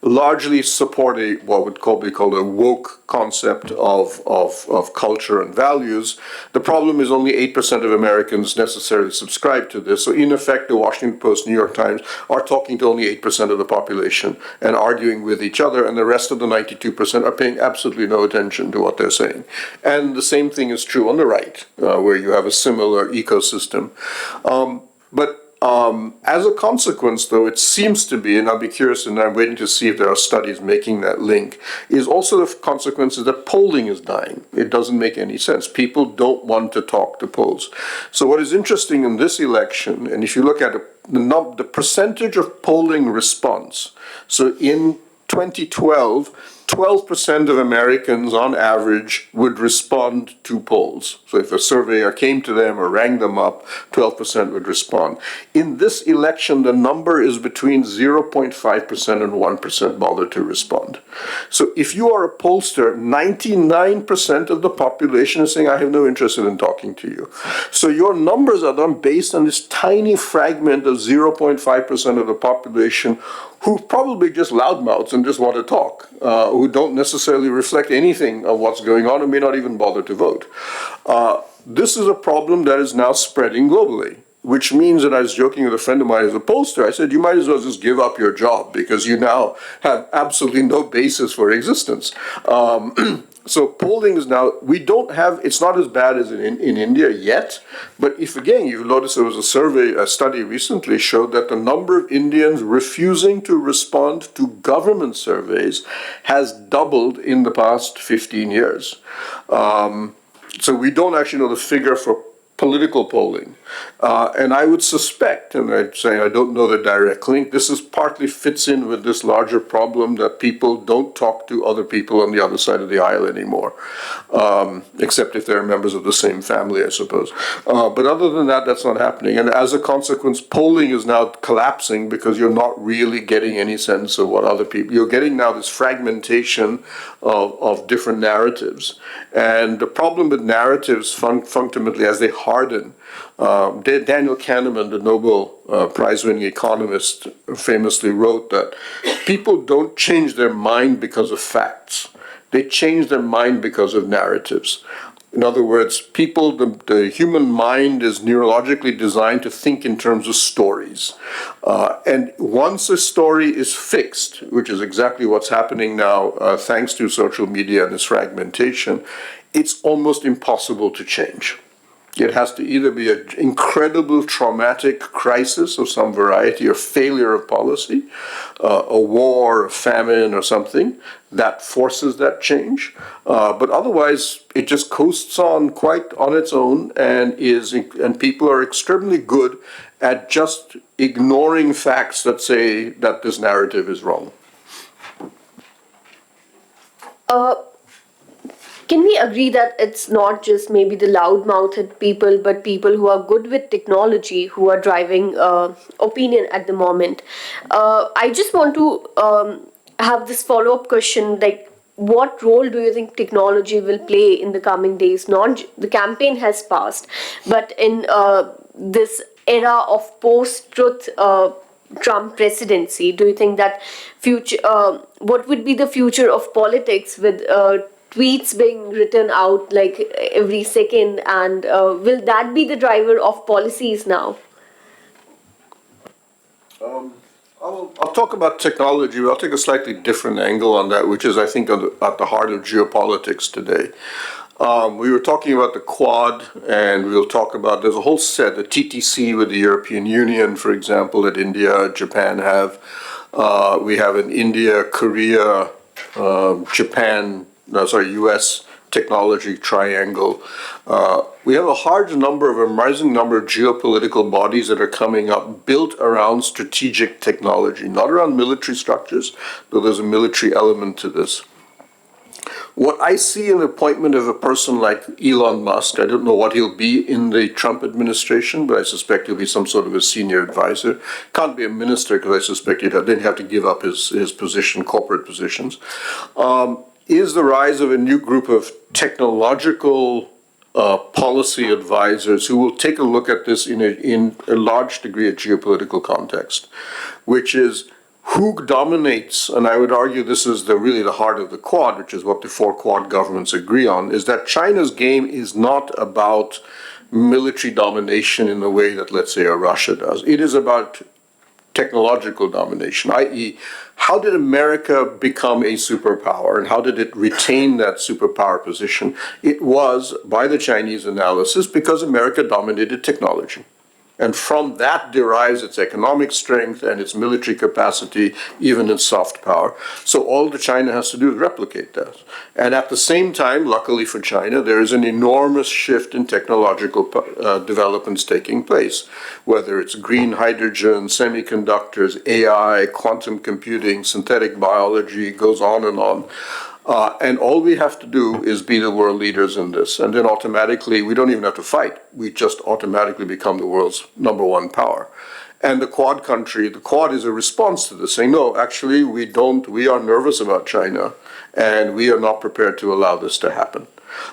C: largely support what would be called a woke concept of culture and values. The problem is only 8% of Americans necessarily subscribe to this. So in effect, the Washington Post, New York Times are talking to only 8% of the population and arguing with each other, and the rest of the 92% are paying absolutely no attention to what they're saying. And the same thing is true on the right, where you have a similar ecosystem. As a consequence, though, it seems to be, and I'll be curious, and I'm waiting to see if there are studies making that link, is also the consequences that polling is dying. It doesn't make any sense. People don't want to talk to polls. So what is interesting in this election, and if you look at the percentage of polling response, so in 2012, 12% of Americans on average would respond to polls. So if a surveyor came to them or rang them up, 12% would respond. In this election, the number is between 0.5% and 1% bother to respond. So if you are a pollster, 99% of the population is saying, I have no interest in talking to you. So your numbers are done based on this tiny fragment of 0.5% of the population who probably just loudmouths and just want to talk, who don't necessarily reflect anything of what's going on and may not even bother to vote. This is a problem that is now spreading globally, which means that I was joking with a friend of mine as a pollster. I said, you might as well just give up your job because you now have absolutely no basis for existence. So polling is now, we don't have, it's not as bad as in India yet, but if again, you've noticed there was a study recently showed that the number of Indians refusing to respond to government surveys has doubled in the past 15 years. So we don't actually know the figure for political polling. And I would suspect, and I'd say I don't know the direct link, this is partly fits in with this larger problem that people don't talk to other people on the other side of the aisle anymore, except if they're members of the same family, I suppose. But other than that, that's not happening. And as a consequence, polling is now collapsing because you're not really getting any sense of what other people, you're getting now this fragmentation of different narratives. And the problem with narratives fundamentally as they harden, Daniel Kahneman, the Nobel Prize-winning economist, famously wrote that people don't change their mind because of facts. They change their mind because of narratives. In other words, the human mind is neurologically designed to think in terms of stories. And once a story is fixed, which is exactly what's happening now thanks to social media and this fragmentation, it's almost impossible to change. It has to either be an incredible traumatic crisis of some variety or failure of policy, a war, a famine or something that forces that change. But otherwise, it just coasts on quite on its own and people are extremely good at just ignoring facts that say that this narrative is wrong.
A: Can we agree that it's not just maybe the loud-mouthed people, but people who are good with technology who are driving opinion at the moment? I just want to have this follow-up question, like, what role do you think technology will play in the coming days? Not the campaign has passed, but in this era of post-truth Trump presidency, do you think that what would be the future of politics with tweets being written out like every second, and will that be the driver of policies now?
C: I'll talk about technology, but I'll take a slightly different angle on that, which is, I think, at the heart of geopolitics today. We were talking about the Quad, and we'll talk about, there's a whole set, the TTC with the European Union, for example, that India, Japan have. We have an India, Korea, US technology triangle. We have a rising number of geopolitical bodies that are coming up built around strategic technology, not around military structures, though there's a military element to this. What I see in the appointment of a person like Elon Musk, I don't know what he'll be in the Trump administration, but I suspect he'll be some sort of a senior advisor. Can't be a minister because I suspect then have to give up his position, corporate positions. Is the rise of a new group of technological policy advisors who will take a look at this in a large degree of geopolitical context, which is who dominates, and I would argue this is really the heart of the Quad, which is what the 4 Quad governments agree on, is that China's game is not about military domination in the way that, let's say, a Russia does. It is about technological domination, i.e., how did America become a superpower and how did it retain that superpower position? It was, by the Chinese analysis, because America dominated technology. And from that derives its economic strength and its military capacity, even its soft power. So all that China has to do is replicate that. And at the same time, luckily for China, there is an enormous shift in technological developments taking place, whether it's green hydrogen, semiconductors, AI, quantum computing, synthetic biology, goes on and on. And all we have to do is be the world leaders in this. And then automatically, we don't even have to fight. We just automatically become the world's #1 power. And the Quad country, the Quad is a response to this, saying, no, actually, we are nervous about China, and we are not prepared to allow this to happen.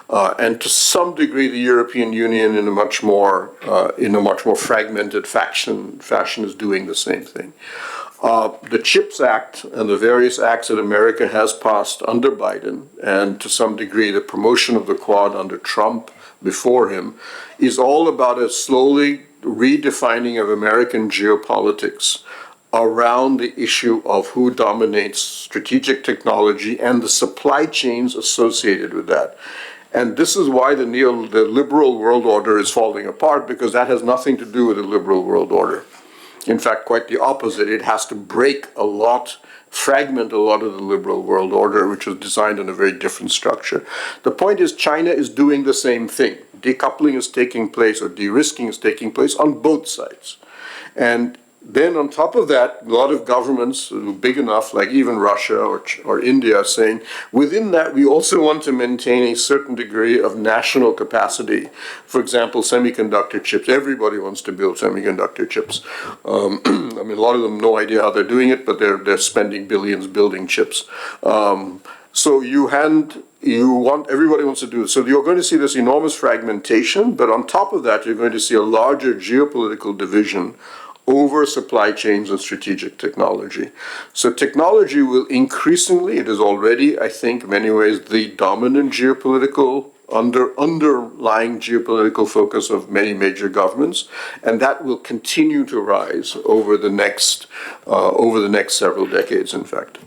C: And to some degree, the European Union, in a much more fragmented fashion, is doing the same thing. The CHIPS Act and the various acts that America has passed under Biden, and to some degree the promotion of the Quad under Trump before him, is all about a slowly redefining of American geopolitics around the issue of who dominates strategic technology and the supply chains associated with that. And this is why the liberal world order is falling apart, because that has nothing to do with the liberal world order. In fact, quite the opposite. It has to fragment a lot of the liberal world order, which was designed in a very different structure. The point is, China is doing the same thing. Decoupling is taking place, or de-risking is taking place on both sides. And then on top of that, a lot of governments big enough, like even Russia or India, are saying, within that, we also want to maintain a certain degree of national capacity. For example, semiconductor chips. Everybody wants to build semiconductor chips. I mean, a lot of them, no idea how they're doing it, but they're spending billions building chips. So everybody wants to do it. So you're going to see this enormous fragmentation, but on top of that, you're going to see a larger geopolitical division over supply chains and strategic technology. So technology will increasingly, it is already, I think, in many ways, the dominant geopolitical, underlying geopolitical focus of many major governments, and that will continue to rise over the next several decades, in fact.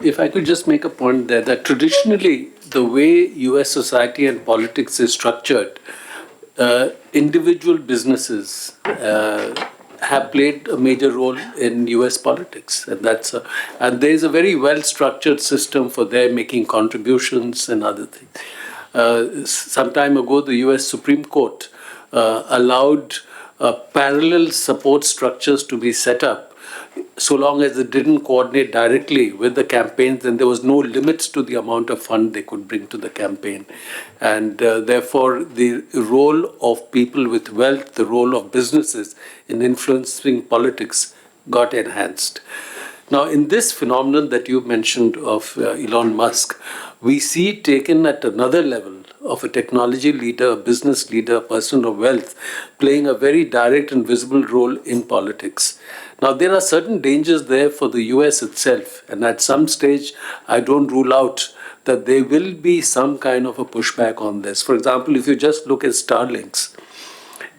E: If I could just make a point there, that traditionally, the way US society and politics is structured, individual businesses have played a major role in US politics, and there is a very well-structured system for their making contributions and other things. Some time ago, the US Supreme Court allowed parallel support structures to be set up. So long as it didn't coordinate directly with the campaigns, then there was no limits to the amount of fund they could bring to the campaign. And therefore, the role of people with wealth, the role of businesses in influencing politics got enhanced. Now, in this phenomenon that you mentioned of Elon Musk, we see taken at another level of a technology leader, a business leader, a person of wealth, playing a very direct and visible role in politics. Now, there are certain dangers there for the US itself, and at some stage, I don't rule out that there will be some kind of a pushback on this. For example, if you just look at Starlinks,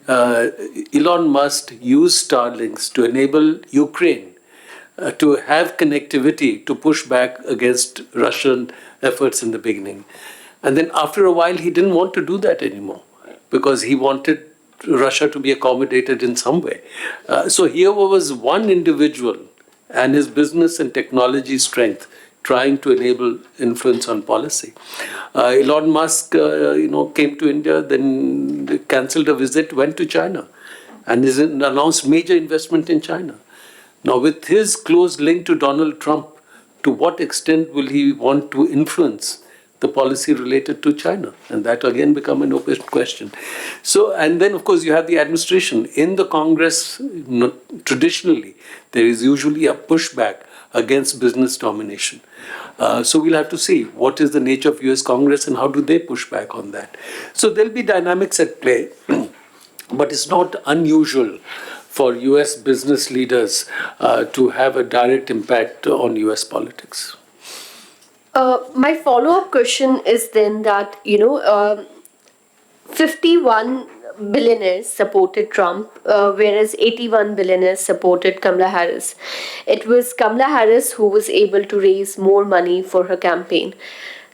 E: Elon Musk used Starlinks to enable Ukraine to have connectivity to push back against Russian efforts in the beginning. And then after a while, he didn't want to do that anymore because he wanted Russia to be accommodated in some way. So here was one individual and his business and technology strength trying to enable influence on policy. Elon Musk, came to India, then cancelled a visit, went to China, and announced major investment in China. Now, with his close link to Donald Trump, to what extent will he want to influence the policy related to China? And that again become an open question. So, and then of course you have the administration. In the Congress, traditionally, there is usually a pushback against business domination. So we'll have to see what is the nature of US Congress and how do they push back on that. So there'll be dynamics at play, but it's not unusual for US business leaders to have a direct impact on US politics.
A: My follow-up question is then that, 51 billionaires supported Trump, whereas 81 billionaires supported Kamala Harris. It was Kamala Harris who was able to raise more money for her campaign.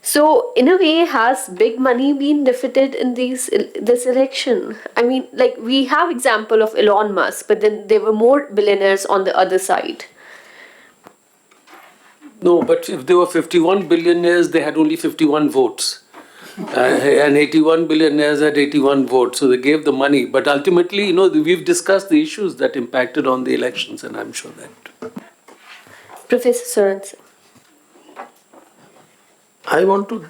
A: So, in a way, has big money been defeated in this election? I mean, like we have example of Elon Musk, but then there were more billionaires on the other side.
E: No, but if there were 51 billionaires, they had only 51 votes. And 81 billionaires had 81 votes, so they gave the money. But ultimately, we've discussed the issues that impacted on the elections, and I'm sure that.
A: Professor Swaran.
D: I want to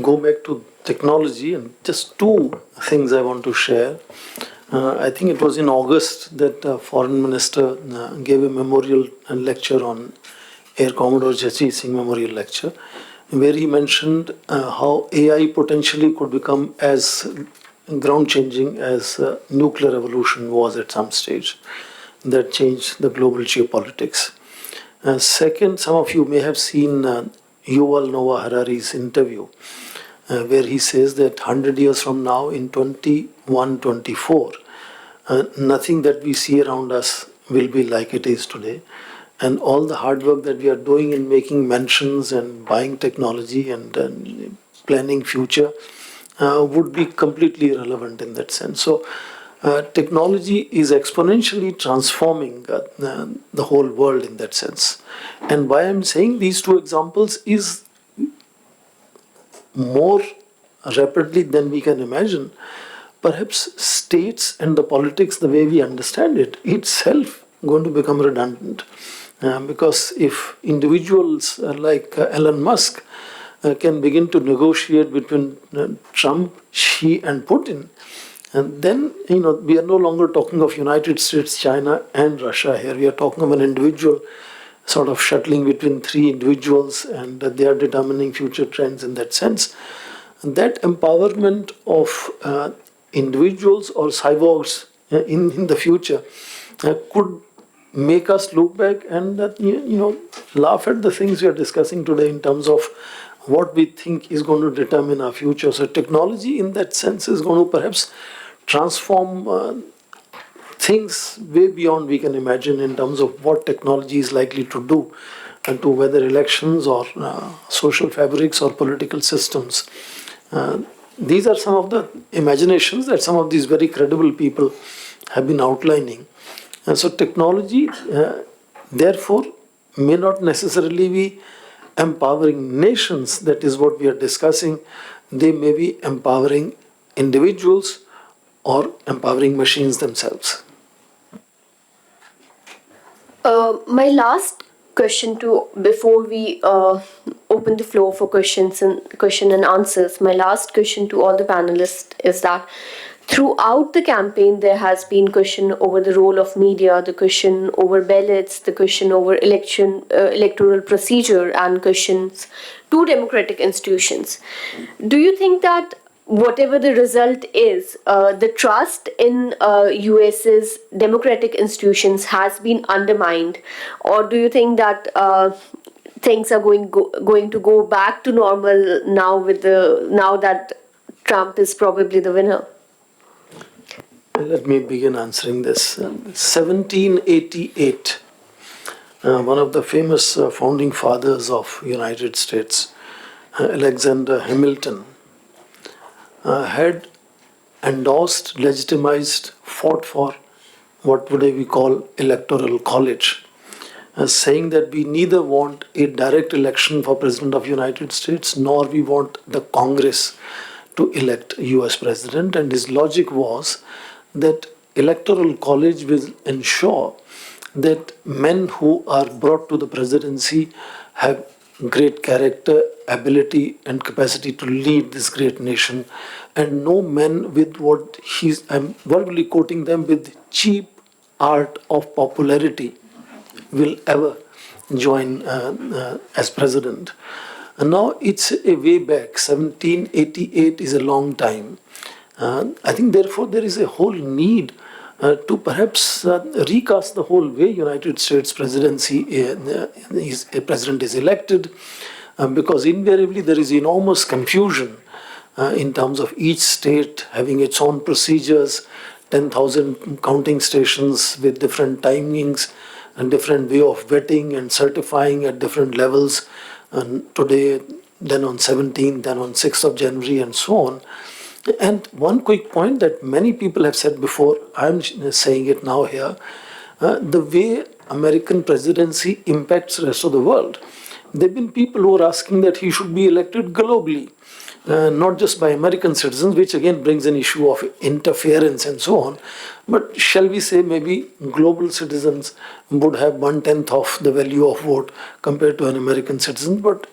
D: go back to technology, and just two things I want to share. I think it was in August that Foreign Minister gave a memorial lecture on Air Commodore 𝐔𝐒 Singh Memorial Lecture, where he mentioned how AI potentially could become as ground-changing as nuclear revolution was at some stage. That changed the global geopolitics. Second, some of you may have seen Yuval Noah Harari's interview, where he says that 100 years from now, in 2124, nothing that we see around us will be like it is today. And all the hard work that we are doing in making mentions and buying technology and planning future would be completely irrelevant in that sense. So technology is exponentially transforming the whole world in that sense. And why I'm saying these two examples is more rapidly than we can imagine. Perhaps states and the politics, the way we understand it, itself going to become redundant. Because if individuals like Elon Musk can begin to negotiate between Trump, Xi and Putin, and then we are no longer talking of United States, China and Russia here. We are talking of an individual sort of shuttling between three individuals, and they are determining future trends in that sense. And that empowerment of individuals or cyborgs in the future could make us look back and laugh at the things we are discussing today in terms of what we think is going to determine our future. So technology in that sense is going to perhaps transform things way beyond we can imagine in terms of what technology is likely to do to whether elections or social fabrics or political systems. These are some of the imaginations that some of these very credible people have been outlining. And so technology, therefore, may not necessarily be empowering nations. That is what we are discussing. They may be empowering individuals or empowering machines themselves.
A: My last question before we open the floor for question and answers, my last question to all the panelists is that throughout the campaign, there has been question over the role of media, the question over ballots, the question over electoral procedure, and questions to democratic institutions. Do you think that whatever the result is, the trust in US's democratic institutions has been undermined, or do you think that things are going to go back to normal now that Trump is probably the winner?
D: Let me begin answering this. 1788, one of the famous founding fathers of United States, Alexander Hamilton, had endorsed, legitimized, fought for what today we call electoral college, saying that we neither want a direct election for President of United States, nor we want the Congress to elect US President. And his logic was that electoral college will ensure that men who are brought to the presidency have great character, ability and capacity to lead this great nation, and no men with I'm verbally quoting them, with cheap art of popularity will ever join as president. And now it's a way back. 1788 is a long time. I think therefore there is a whole need to perhaps recast the whole way United States presidency a president is elected, because invariably there is enormous confusion in terms of each state having its own procedures, 10,000 counting stations with different timings and different way of vetting and certifying at different levels. And today then on 17th, then on 6th of January, and so on. And one quick point that many people have said before, I'm saying it now here, the way American presidency impacts the rest of the world. There have been people who are asking that he should be elected globally, not just by American citizens, which again brings an issue of interference and so on. But shall we say maybe global citizens would have 1/10 of the value of vote compared to an American citizen. But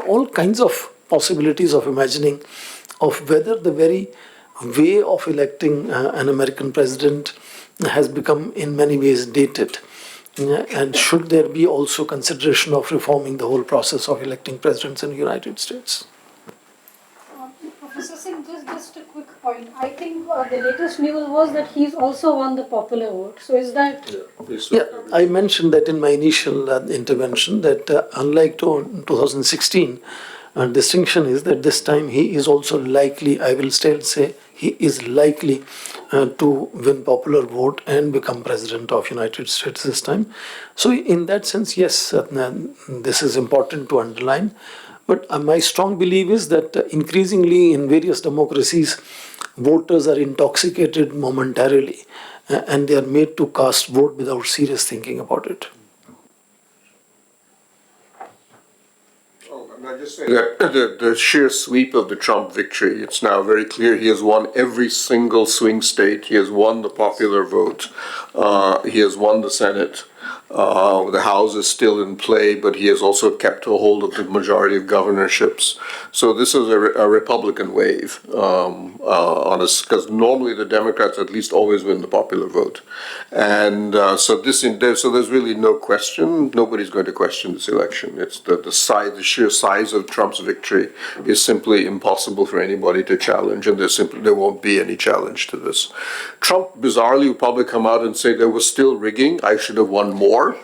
D: all kinds of possibilities of imagining of whether the very way of electing an American president has become in many ways dated. And should there be also consideration of reforming the whole process of electing presidents in the United States?
F: Professor Singh, just a quick point. I think the latest news was that he's also won the popular vote. So is that...
D: Yeah, I mentioned that in my initial intervention that unlike 2016, distinction is that this time he is also likely, I will still say, he is likely to win popular vote and become president of United States this time. So in that sense, yes, this is important to underline. But my strong belief is that increasingly in various democracies, voters are intoxicated momentarily and they are made to cast vote without serious thinking about it.
C: I just say that the sheer sweep of the Trump victory, it's now very clear he has won every single swing state. He has won the popular vote. He has won the Senate. The House is still in play, but he has also kept a hold of the majority of governorships. So this is a Republican wave, because normally the Democrats at least always win the popular vote. And so there's really no question. Nobody's going to question this election. It's the sheer size of Trump's victory is simply impossible for anybody to challenge, and there won't be any challenge to this. Trump bizarrely will probably come out and say there was still rigging. I should have won more.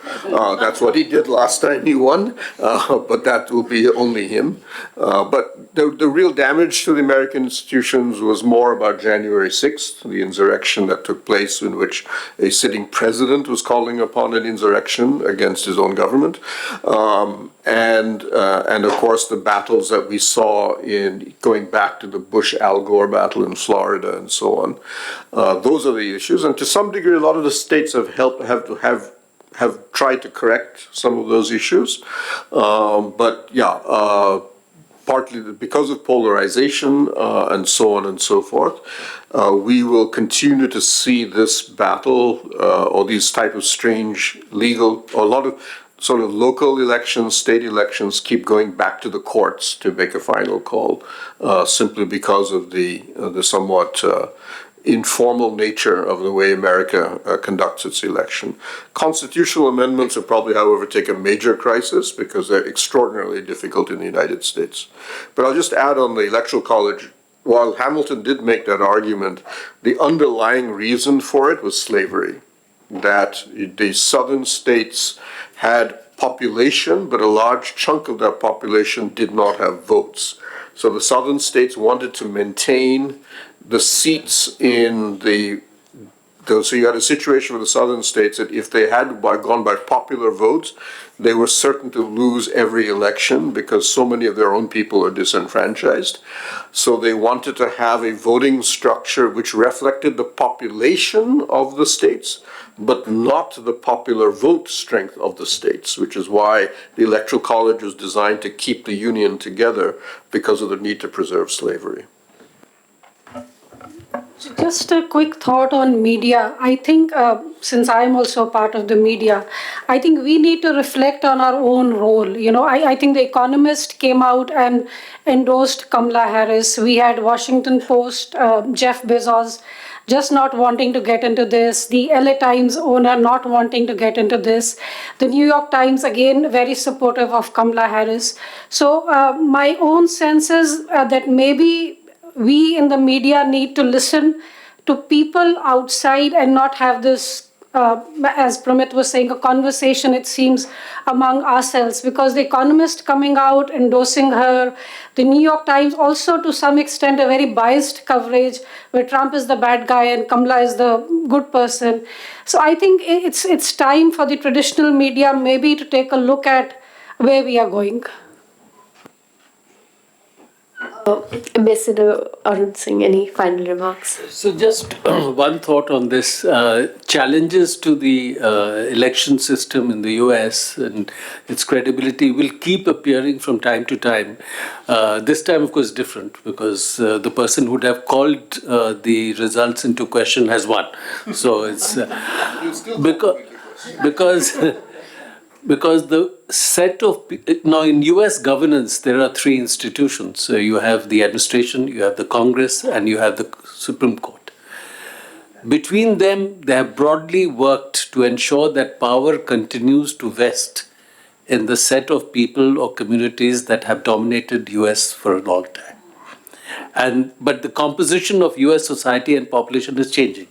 C: That's what he did last time he won, but that will be only him. But the real damage to the American institutions was more about January 6th, the insurrection that took place in which a sitting president was calling upon an insurrection against his own government. And of course the battles that we saw in going back to the Bush-Al Gore battle in Florida and so on. Those are the issues, and to some degree a lot of the states have tried to correct some of those issues. But yeah, partly because of polarization and so on and so forth, we will continue to see this battle or these type of strange legal, or a lot of sort of local elections, state elections keep going back to the courts to make a final call, simply because of the somewhat informal nature of the way America conducts its election. Constitutional amendments have probably, however, taken a major crisis because they're extraordinarily difficult in the United States. But I'll just add on the Electoral College, while Hamilton did make that argument, the underlying reason for it was slavery, that the southern states had population, but a large chunk of that population did not have votes. So the southern states wanted to maintain the seats in so you had a situation with the southern states that if they had gone by popular votes, they were certain to lose every election because so many of their own people are disenfranchised. So they wanted to have a voting structure which reflected the population of the states, but not the popular vote strength of the states, which is why the Electoral College was designed to keep the Union together because of the need to preserve slavery.
F: Just a quick thought on media. I think, since I'm also a part of the media, I think we need to reflect on our own role. I think The Economist came out and endorsed Kamala Harris. We had Washington Post, Jeff Bezos just not wanting to get into this. The LA Times owner not wanting to get into this. The New York Times, again, very supportive of Kamala Harris. So my own sense is that maybe we in the media need to listen to people outside and not have this, as Pramit was saying, a conversation, it seems, among ourselves. Because The Economist coming out, endorsing her, the New York Times also to some extent a very biased coverage where Trump is the bad guy and Kamala is the good person. So I think it's time for the traditional media maybe to take a look at where we are going.
A: Ambassador Arun Singh, any final remarks?
E: So just one thought on this. Challenges to the election system in the US and its credibility will keep appearing from time to time. This time, of course, different because the person who would have called the results into question has won. So it's because because the set of now in US governance there are three institutions. So you have the administration, you have the Congress, and you have the Supreme Court. Between them, they have broadly worked to ensure that power continues to vest in the set of people or communities that have dominated US for a long time. But the composition of US society and population is changing.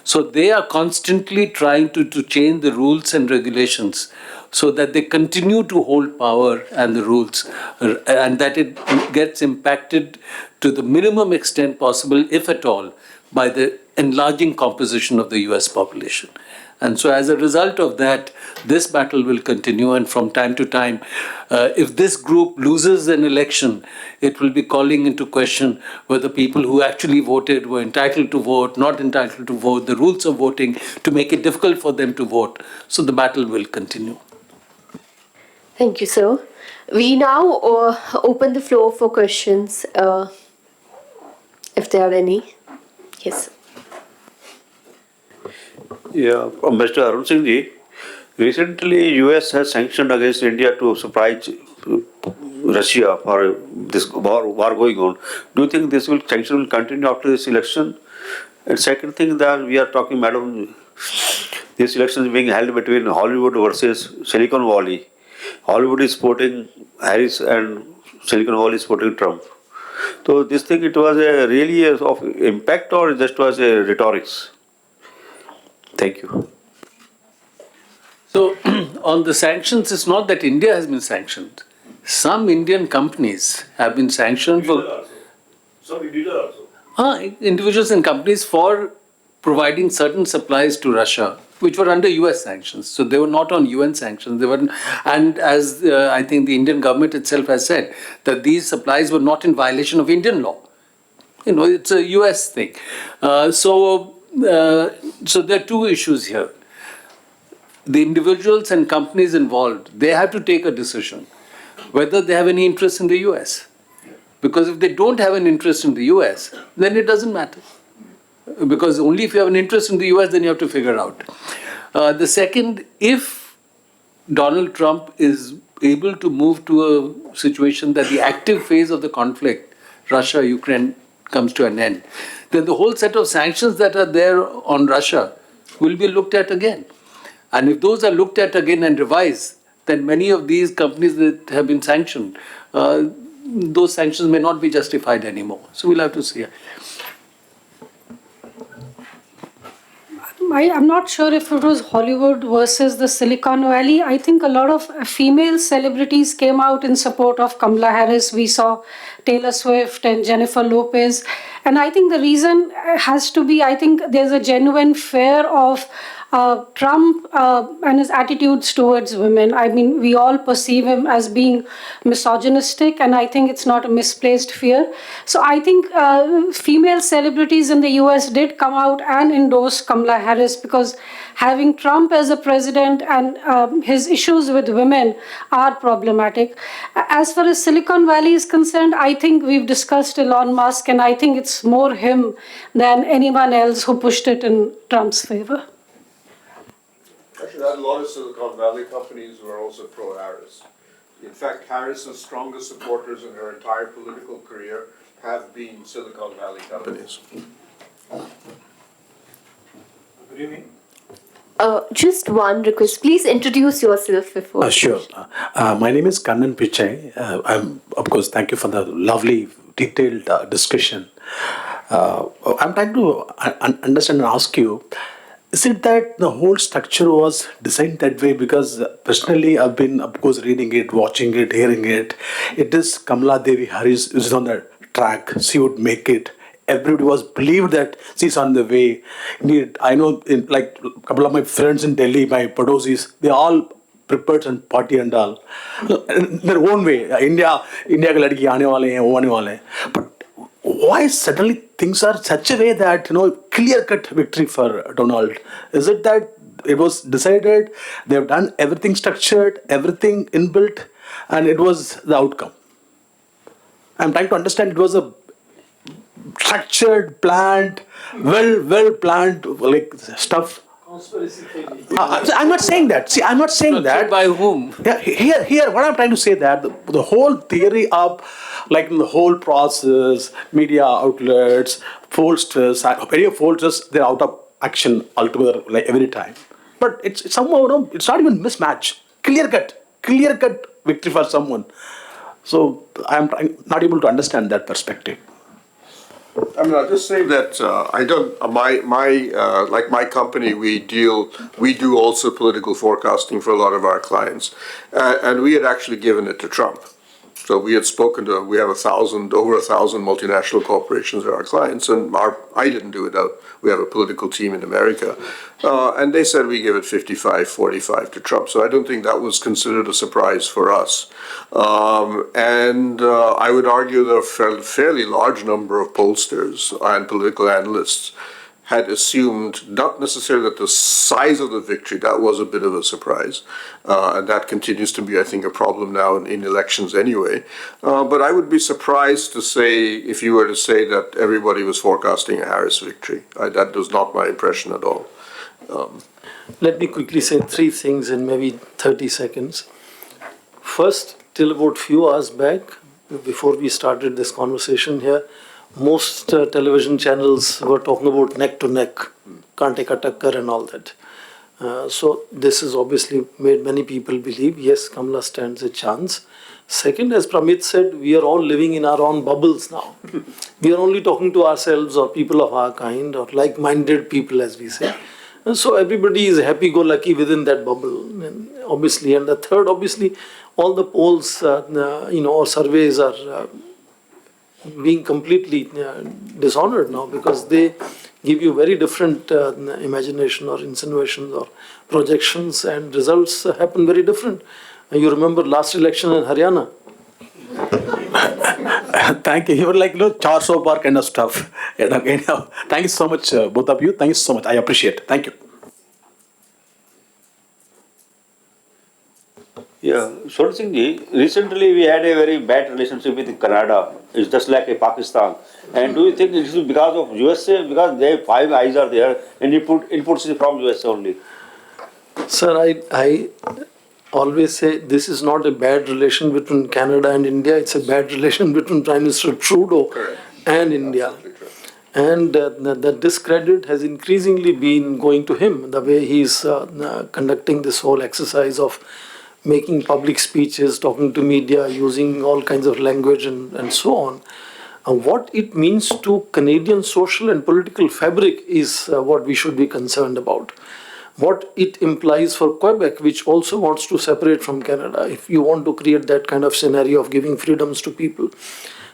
E: So they are constantly trying to change the rules and regulations so that they continue to hold power and the rules, and that it gets impacted to the minimum extent possible, if at all, by the enlarging composition of the US population. And so as a result of that, this battle will continue, and from time to time, if this group loses an election, it will be calling into question whether people who actually voted were entitled to vote, not entitled to vote, the rules of voting, to make it difficult for them to vote. So the battle will continue.
A: Thank you, sir. We now open the floor for questions, if there are any. Yes.
G: Yeah, Mr. Arun Singh ji, recently US has sanctioned against India to supply Russia for this war going on. Do you think this sanction will continue after this election? And second thing that we are talking, madam, this election is being held between Hollywood versus Silicon Valley. Hollywood is supporting Harris and Silicon Valley is supporting Trump. So this thing, it was really of impact or just was a rhetorics? Thank you.
E: So on the sanctions, it's not that India has been sanctioned. Some Indian companies have been sanctioned for...
G: Some individuals also.
E: Individuals and companies for providing certain supplies to Russia, which were under US sanctions. So they were not on UN sanctions. They were, and as I think the Indian government itself has said, that these supplies were not in violation of Indian law. You know, it's a US thing. So there are two issues here. The individuals and companies involved, they have to take a decision whether they have any interest in the US. Because if they don't have an interest in the US, then it doesn't matter. Because only if you have an interest in the US, then you have to figure out. The second, if Donald Trump is able to move to a situation that the active phase of the conflict, Russia-Ukraine, comes to an end, then the whole set of sanctions that are there on Russia will be looked at again. And if those are looked at again and revised, then many of these companies that have been sanctioned, those sanctions may not be justified anymore. So we'll have to see.
F: I'm not sure if it was Hollywood versus the Silicon Valley. I think a lot of female celebrities came out in support of Kamala Harris. We saw Taylor Swift and Jennifer Lopez. And I think the reason has to be, I think there's a genuine fear of Trump and his attitudes towards women. I mean, we all perceive him as being misogynistic, and I think it's not a misplaced fear. So I think female celebrities in the US did come out and endorse Kamala Harris because having Trump as a president and his issues with women are problematic. As far as Silicon Valley is concerned, I think we've discussed Elon Musk, and I think it's more him than anyone else who pushed it in Trump's favor.
C: Actually, a lot of Silicon Valley companies were also pro-Harris. In fact, Harris's strongest supporters in her entire political career have been Silicon Valley companies.
G: Good evening.
A: Just one request. Please introduce yourself before.
H: Sure. My name is Kannan Pichai. Of course, thank you for the lovely, detailed discussion. I'm trying to understand and ask you, is it that the whole structure was designed that way? Because personally, I've been, of course, reading it, watching it, hearing it. It is Kamala Devi Harris is on the track. She would make it. Everybody was believed that she's on the way. Indeed, I know, like a couple of my friends in Delhi, my padosis, they all prepared and party and all. In their own way, India ke ladki aane wale hain, wo aane wale hain. But why suddenly things are such a way that, clear-cut victory for Donald? Is it that it was decided, they've done everything structured, everything inbuilt, and it was the outcome? I'm trying to understand, it was a structured, planned, well planned like stuff. I'm not saying that. See, I'm not saying that.
E: By whom?
H: Yeah, here, what I'm trying to say that the whole theory of, like the whole process, media outlets, pollsters, they're out of action altogether, like every time. But it's somehow, it's not even mismatch. Clear cut victory for someone. So I'm not able to understand that perspective.
C: I mean, I'll just say that I don't. Like my company, we do also political forecasting for a lot of our clients, and we had actually given it to Trump. So we had spoken to. We have over 1,000 multinational corporations that are our clients, and I didn't do it. We have a political team in America, and they said we give it 55-45 to Trump. So I don't think that was considered a surprise for us. And I would argue that a fairly large number of pollsters and political analysts had assumed, not necessarily that the size of the victory, that was a bit of a surprise. And that continues to be, I think, a problem now in elections anyway. But I would be surprised to say, if you were to say that everybody was forecasting a Harris victory. That was not my impression at all.
D: Let me quickly say three things in maybe 30 seconds. First, till about few hours back, before we started this conversation here, most television channels were talking about neck to neck, Kante ka takkar and all that. So this has obviously made many people believe, yes, Kamala stands a chance. Second, as Pramit said, we are all living in our own bubbles now. We are only talking to ourselves or people of our kind or like-minded people, as we say. And so everybody is happy-go-lucky within that bubble, and obviously. And the third, obviously, all the polls, or surveys are being completely dishonored now because they give you very different imagination or insinuations or projections, and results happen very different. You remember last election in Haryana?
H: Thank you. You were like, 400 bar kind of stuff. Thank you so much, both of you. Thank you so much. I appreciate it. Thank you.
G: Yeah, Swaran Singh ji, recently we had a very bad relationship with Canada. It's just like a Pakistan. And do you think it is because of USA? Because their 5 eyes are there and inputs is from USA only.
D: Sir, I always say this is not a bad relation between Canada and India. It's a bad relation between Prime Minister Trudeau and India. And the discredit has increasingly been going to him, the way he's conducting this whole exercise of making public speeches, talking to media, using all kinds of language and so on. What it means to Canadian social and political fabric is what we should be concerned about. What it implies for Quebec, which also wants to separate from Canada, if you want to create that kind of scenario of giving freedoms to people.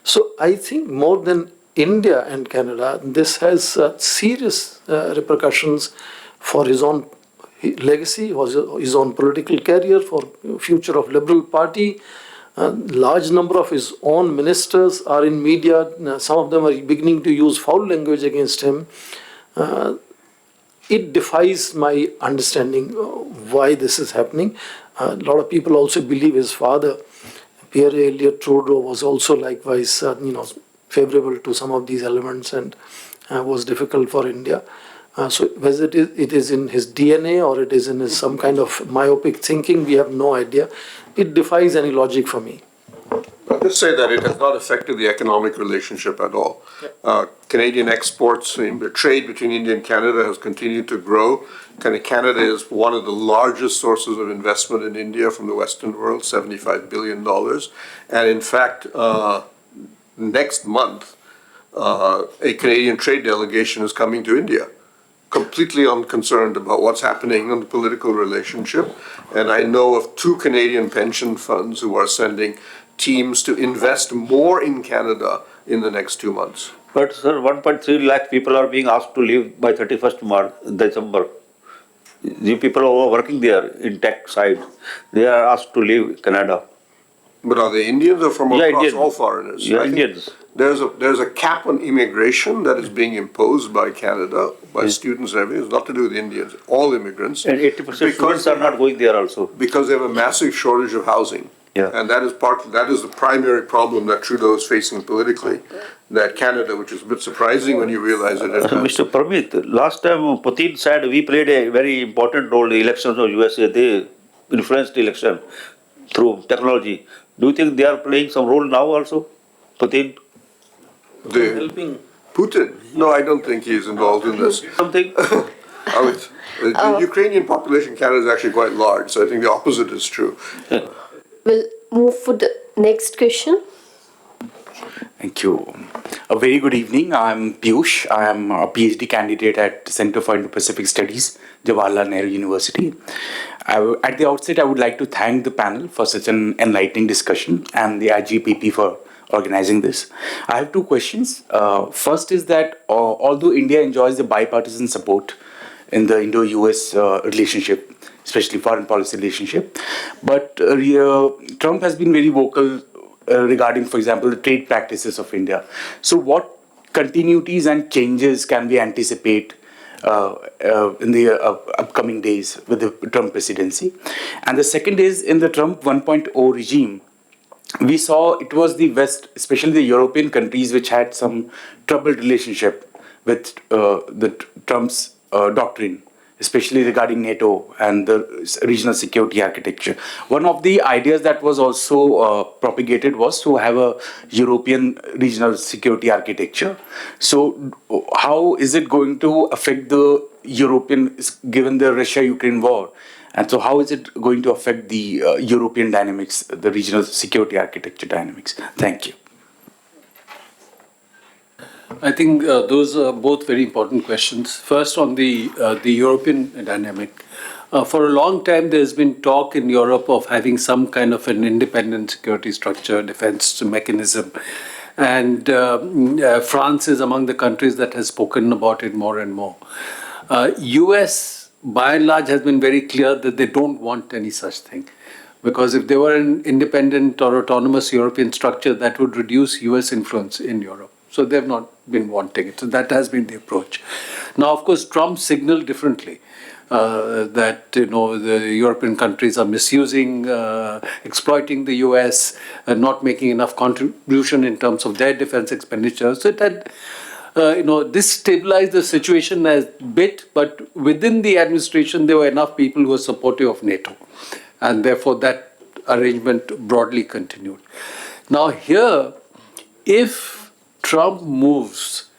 D: So I think more than India and Canada, this has serious repercussions for his own legacy, his own political career, for future of Liberal Party. Large number of his own ministers are in media. Some of them are beginning to use foul language against him. It defies my understanding why this is happening. A lot of people also believe his father, Pierre Elliott Trudeau, was also likewise, favorable to some of these elements and was difficult for India. So whether it is in his DNA or it is in his some kind of myopic thinking, we have no idea. It defies any logic for me.
C: I'll just say that it has not affected the economic relationship at all. Canadian exports, the trade between India and Canada has continued to grow. Canada is one of the largest sources of investment in India from the Western world, $75 billion. And in fact, next month, a Canadian trade delegation is coming to India, completely unconcerned about what's happening in the political relationship. And I know of 2 Canadian pension funds who are sending teams to invest more in Canada in the next 2 months.
G: But sir, 1.3 lakh people are being asked to leave by 31st December. The people who are working there in tech side, they are asked to leave Canada.
C: But are they Indians or from
G: Yeah,
C: across
G: Indian.
C: all foreigners?
G: Yeah,
C: I think
G: Indians.
C: There's a cap on immigration that is being imposed by Canada, by students and everything. It's not to do with Indians, all immigrants.
G: And 80% students are not going there also.
C: Because they have a massive shortage of housing.
G: Yeah.
C: And that is the primary problem that Trudeau is facing politically, that Canada, which is a bit surprising when you realize it.
G: Mr. Pramit, last time Putin said we played a very important role in the elections of USA. They influenced the election through technology. Do you think they are playing some role now also, Putin?
D: Helping.
C: Putin? No, I don't think he's involved in this.
G: Something?
C: The Ukrainian population in Canada is actually quite large, so I think the opposite is true.
A: We'll move for the next question.
I: Thank you. A very good evening. I'm Piyush. I am a PhD candidate at Center for Indo-Pacific Studies, Jawaharlal Nehru University. At the outset, I would like to thank the panel for such an enlightening discussion and the IGPP for organizing this. I have two questions. First is that although India enjoys the bipartisan support in the Indo-US relationship, especially foreign policy relationship, but Trump has been very vocal regarding, for example, the trade practices of India. So what continuities and changes can we anticipate in the upcoming days with the Trump presidency? And the second is, in the Trump 1.0 regime, we saw it was the West, especially the European countries, which had some troubled relationship with the Trump's doctrine, especially regarding NATO and the regional security architecture. One of the ideas that was also propagated was to have a European regional security architecture. So how is it going to affect the European, given the Russia-Ukraine war? And so how is it going to affect the European dynamics, the regional security architecture dynamics? Thank you.
E: I think those are both very important questions. First, on the European dynamic. For a long time, there's been talk in Europe of having some kind of an independent security structure, defense mechanism. And France is among the countries that has spoken about it more and more. US, by and large, has been very clear that they don't want any such thing. Because if there were an independent or autonomous European structure, that would reduce US influence in Europe. So they've not been wanting it. So that has been the approach. Now, of course, Trump signaled differently that the European countries are misusing, exploiting the US, not making enough contribution in terms of their defense expenditure. So it had, this stabilized the situation a bit, but within the administration, there were enough people who were supportive of NATO. And therefore, that arrangement broadly continued. Now here, if Trump moves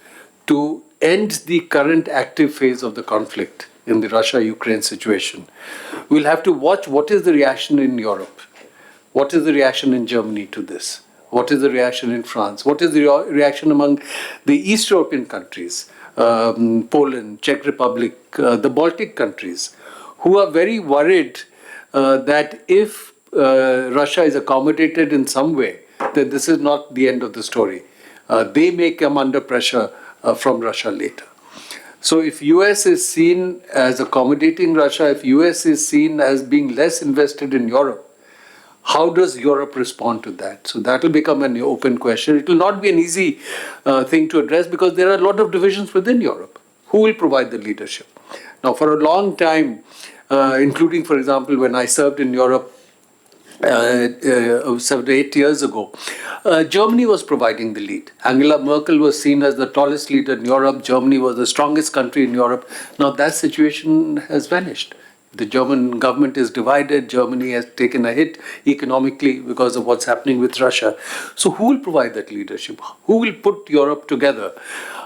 E: to end the current active phase of the conflict in the Russia-Ukraine situation, we'll have to watch what is the reaction in Europe. What is the reaction in Germany to this? What is the reaction in France? What is the reaction among the East European countries, Poland, Czech Republic, the Baltic countries, who are very worried that if Russia is accommodated in some way, then this is not the end of the story. They may come under pressure from Russia later. So if US is seen as accommodating Russia, if US is seen as being less invested in Europe, how does Europe respond to that? So that will become an open question. It will not be an easy thing to address because there are a lot of divisions within Europe. Who will provide the leadership? Now, for a long time, including, for example, when I served in Europe 7 to 8 years ago, Germany was providing the lead. Angela Merkel was seen as the tallest leader in Europe. Germany was the strongest country in Europe. Now that situation has vanished. The German government is divided. Germany has taken a hit economically because of what's happening with Russia. So who will provide that leadership? Who will put Europe together?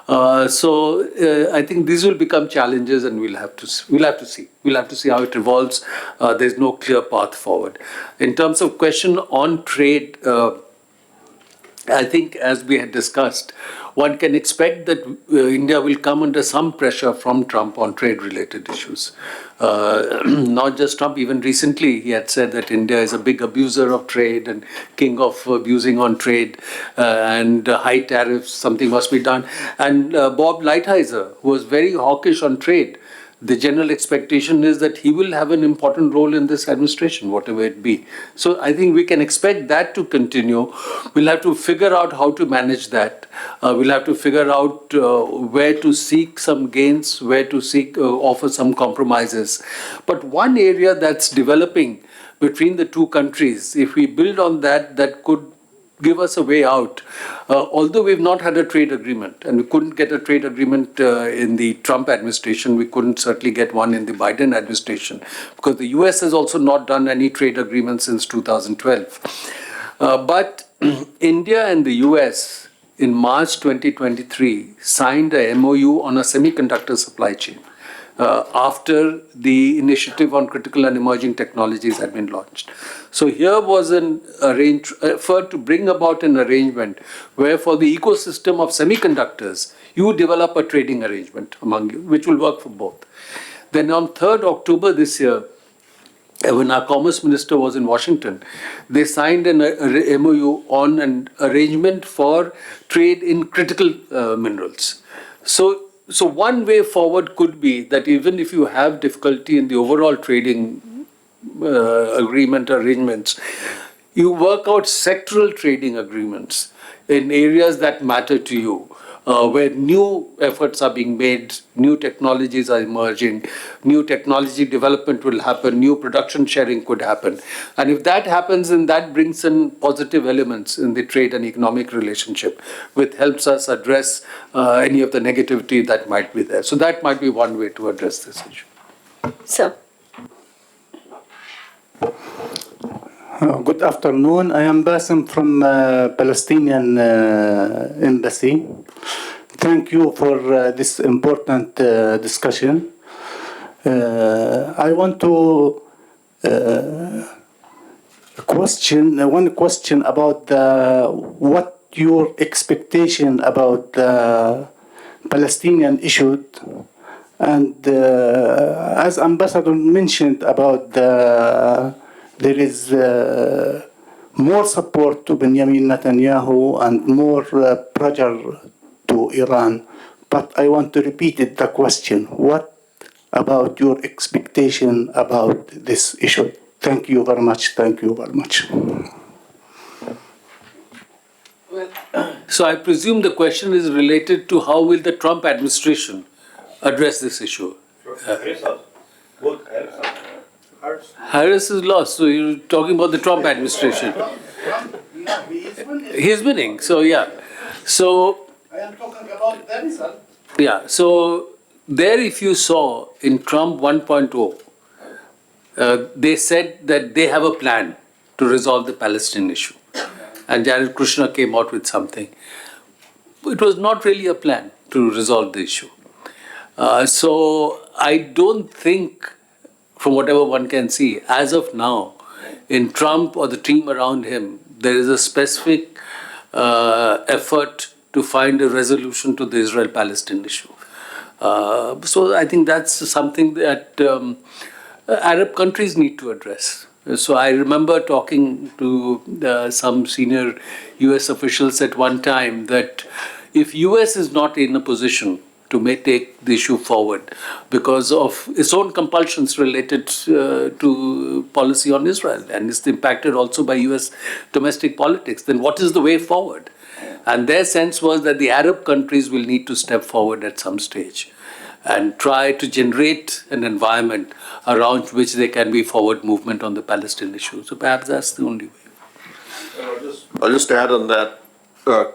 E: I think these will become challenges, and we'll have to see. We'll have to see how it evolves. There's no clear path forward. In terms of question on trade, I think, as we had discussed, one can expect that India will come under some pressure from Trump on trade-related issues. Not just Trump, even recently he had said that India is a big abuser of trade and king of abusing on trade and high tariffs, something must be done. And Bob Lighthizer, who was very hawkish on trade, the general expectation is that he will have an important role in this administration, whatever it be. So I think we can expect that to continue. We'll have to figure out how to manage that. We'll have to figure out where to seek some gains, where to offer some compromises. But one area that's developing between the two countries, if we build on that, that could give us a way out. Although we've not had a trade agreement, and we couldn't get a trade agreement in the Trump administration, we couldn't certainly get one in the Biden administration, because the US has also not done any trade agreement since 2012. But India and the US in March 2023 signed a MOU on a semiconductor supply chain. After the initiative on critical and emerging technologies had been launched. So here was an effort to bring about an arrangement where for the ecosystem of semiconductors, you develop a trading arrangement among you, which will work for both. Then on 3rd October this year, when our Commerce Minister was in Washington, they signed an MOU on an arrangement for trade in critical minerals. So one way forward could be that even if you have difficulty in the overall trading arrangements, you work out sectoral trading agreements in areas that matter to you, where new efforts are being made, new technologies are emerging, new technology development will happen, new production sharing could happen. And if that happens, then that brings in positive elements in the trade and economic relationship, which helps us address any of the negativity that might be there. So that might be one way to address this issue.
A: Sir.
J: Good afternoon. I am Basim from Palestinian Embassy. Thank you for this important discussion. I want to one question about what your expectation about the Palestinian issue, and as Ambassador mentioned about there is more support to Benjamin Netanyahu and more pressure to Iran. But I want to repeat the question. What about your expectation about this issue? Thank you very much. Thank you very much.
E: So I presume the question is related to how will the Trump administration address this issue? Harris is lost, so you're talking about the Trump administration. He's winning, so yeah. So
J: I am talking about the result.
E: yeah, so there if you saw in Trump 1.0, they said that they have a plan to resolve the Palestinian issue. And Jared Kushner came out with something. It was not really a plan to resolve the issue. So I don't think, from whatever one can see, as of now, in Trump or the team around him, there is a specific effort to find a resolution to the Israel-Palestine issue. So I think that's something that Arab countries need to address. So I remember talking to some senior US officials at one time that if US is not in a position to take the issue forward because of its own compulsions related to policy on Israel, and it's impacted also by US domestic politics, then what is the way forward? And their sense was that the Arab countries will need to step forward at some stage and try to generate an environment around which there can be forward movement on the Palestinian issue. So perhaps that's the only way.
C: I'll just add on that.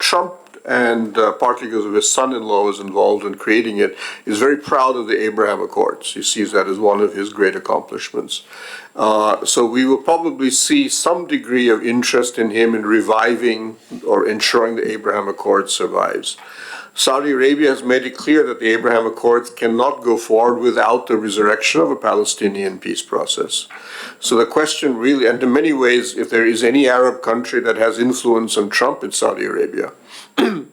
C: Trump, and partly because of his son-in-law was involved in creating it, is very proud of the Abraham Accords. He sees that as one of his great accomplishments. So we will probably see some degree of interest in him in reviving or ensuring the Abraham Accord survives. Saudi Arabia has made it clear that the Abraham Accords cannot go forward without the resurrection of a Palestinian peace process. So the question really, and in many ways, if there is any Arab country that has influence on Trump, it's Saudi Arabia.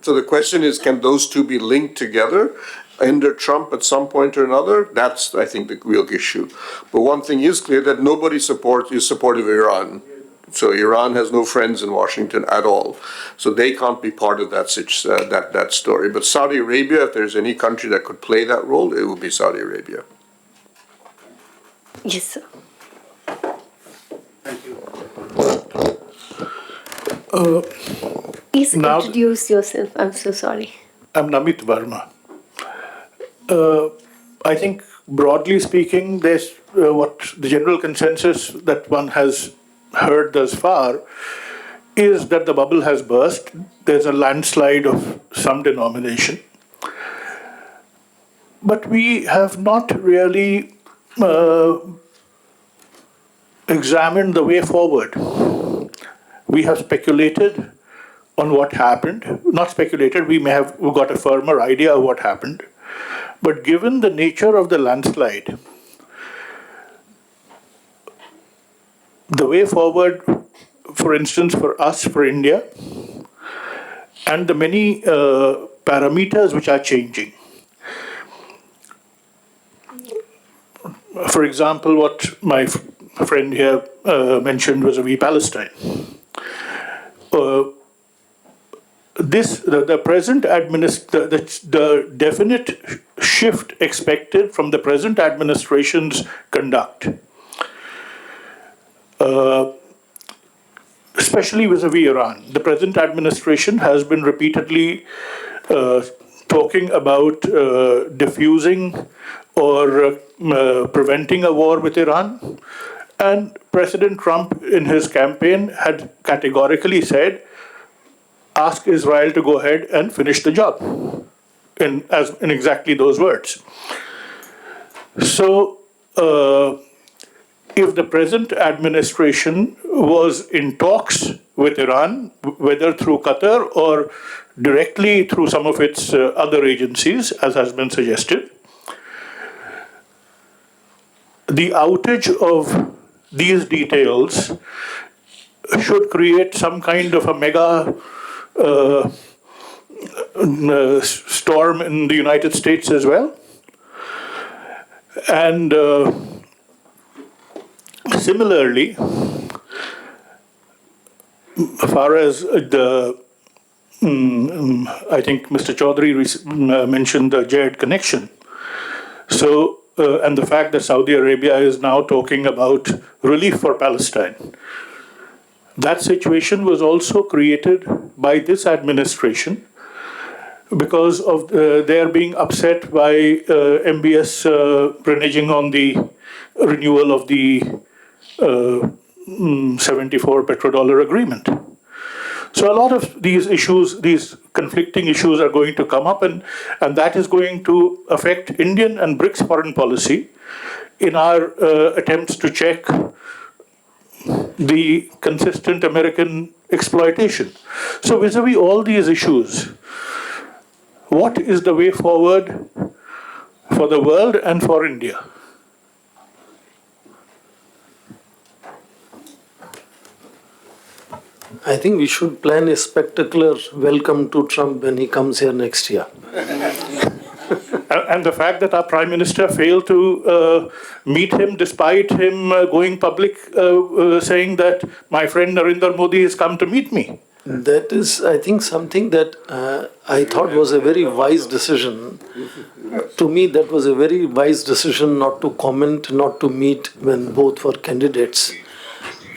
C: So the question is, can those two be linked together under Trump at some point or another? That's, I think, the real issue. But one thing is clear, that nobody is supportive of Iran. So Iran has no friends in Washington at all. So they can't be part of that story. But Saudi Arabia, if there's any country that could play that role, it would be Saudi Arabia.
A: Yes, sir. Please
J: now-
A: introduce yourself. I'm so sorry.
J: I'm Namit Verma. I think, broadly speaking, there's what the general consensus that one has heard thus far is that the bubble has burst. There's a landslide of some denomination. But we have not really examined the way forward. We have speculated on what happened. Not speculated, we may have got a firmer idea of what happened. But given the nature of the landslide, the way forward, for instance, for us, for India, and the many parameters which are changing. For example, what my friend here mentioned was vis-a-vis Palestine. The present the definite shift expected from the present administration's conduct, especially vis-a-vis Iran. The present administration has been repeatedly talking about diffusing or preventing a war with Iran. And President Trump, in his campaign, had categorically said, ask Israel to go ahead and finish the job, in exactly those words. So, if the present administration was in talks with Iran, whether through Qatar or directly through some of its other agencies, as has been suggested, the outage of these details should create some kind of a mega storm in the United States as well. And similarly, as far as the, I think Mr. Chaudhuri mentioned the 𝐔𝐒 connection. So, and the fact that Saudi Arabia is now talking about relief for Palestine. That situation was also created by this administration because of their being upset by MBS reneging on the renewal of the 74 petrodollar agreement. So a lot of these issues, these conflicting issues are going to come up, and that is going to affect Indian and BRICS foreign policy in our attempts to check the consistent American exploitation. So vis-a-vis all these issues, what is the way forward for the world and for India?
D: I think we should plan a spectacular welcome to Trump when he comes here next year.
J: And the fact that our Prime Minister failed to meet him despite him going public saying that my friend Narendra Modi has come to meet me.
D: That is, I think, something that I thought was a very wise decision. To me, that was a very wise decision not to comment, not to meet when both were candidates,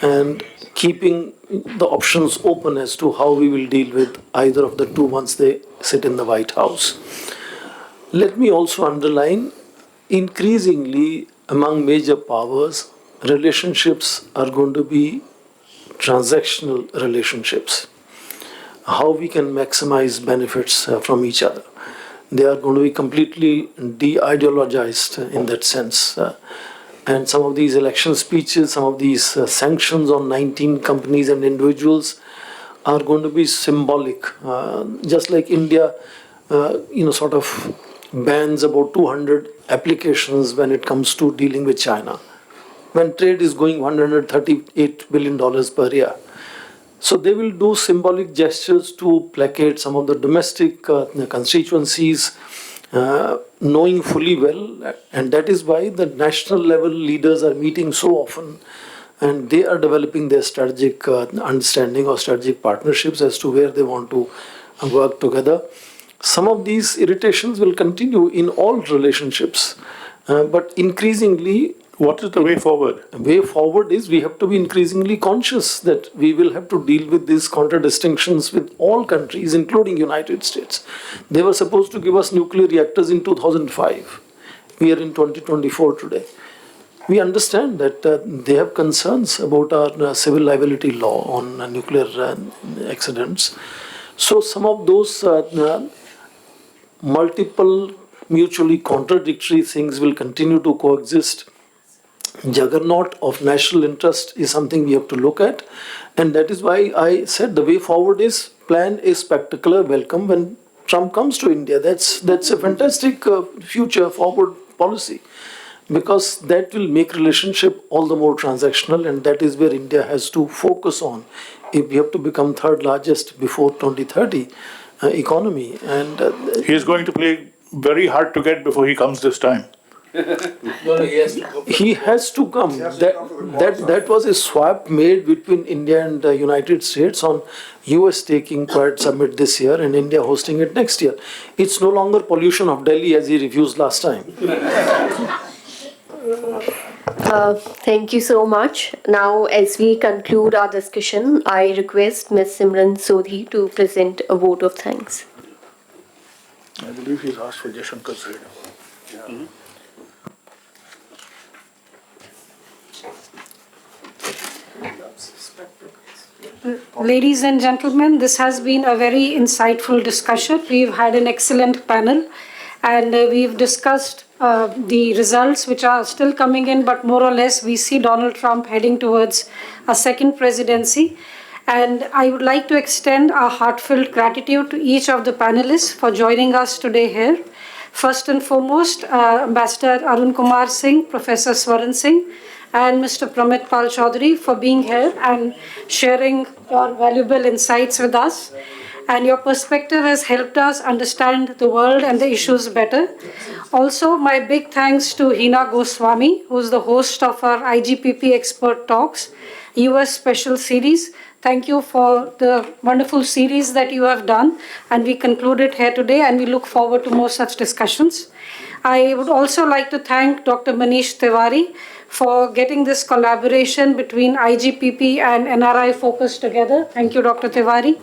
D: and keeping the options open as to how we will deal with either of the two once they sit in the White House. Let me also underline, increasingly among major powers, relationships are going to be transactional relationships. How we can maximize benefits from each other. They are going to be completely de-ideologized in that sense. And some of these election speeches, some of these sanctions on 19 companies and individuals are going to be symbolic. Just like India, sort of bans about 200 applications when it comes to dealing with China, when trade is going $138 billion per year. So they will do symbolic gestures to placate some of the domestic constituencies, knowing fully well, and that is why the national level leaders are meeting so often, and they are developing their strategic understanding or strategic partnerships as to where they want to work together. Some of these irritations will continue in all relationships, but increasingly
J: What is the way forward?
D: The way forward is we have to be increasingly conscious that we will have to deal with these contradistinctions with all countries, including United States. They were supposed to give us nuclear reactors in 2005. We are in 2024 today. We understand that they have concerns about our civil liability law on nuclear accidents. So some of those multiple mutually contradictory things will continue to coexist. Juggernaut of national interest is something we have to look at, and that is why I said the way forward is plan a spectacular welcome when Trump comes to India. That's a fantastic future forward policy, because that will make relationship all the more transactional, and that is where India has to focus on if we have to become third largest before 2030 economy. And
J: He is going to play very hard to get before he comes this time.
D: he has to come. That was a swap made between India and the United States on US taking Quad Summit this year and India hosting it next year. It's no longer pollution of Delhi as he refused last time.
A: Thank you so much. Now, as we conclude our discussion, I request Ms. Simran Sodhi to present a vote of thanks.
J: I believe he's asked for Jaishankar's reading.
F: Ladies and gentlemen, this has been a very insightful discussion. We've had an excellent panel, and we've discussed the results which are still coming in, but more or less we see Donald Trump heading towards a second presidency. And I would like to extend our heartfelt gratitude to each of the panelists for joining us today here. First and foremost, Ambassador Arun Kumar Singh, Professor Swaran Singh, and Mr. Pramit Pal Chaudhuri for being here and sharing your valuable insights with us. And your perspective has helped us understand the world and the issues better. Also, my big thanks to Heena Goswami, who is the host of our IGPP Expert Talks, US Special Series. Thank you for the wonderful series that you have done, and we conclude it here today, and we look forward to more such discussions. I would also like to thank Dr. Manish Tiwari for getting this collaboration between IGPP and NRI Focus together. Thank you, Dr. Tiwari.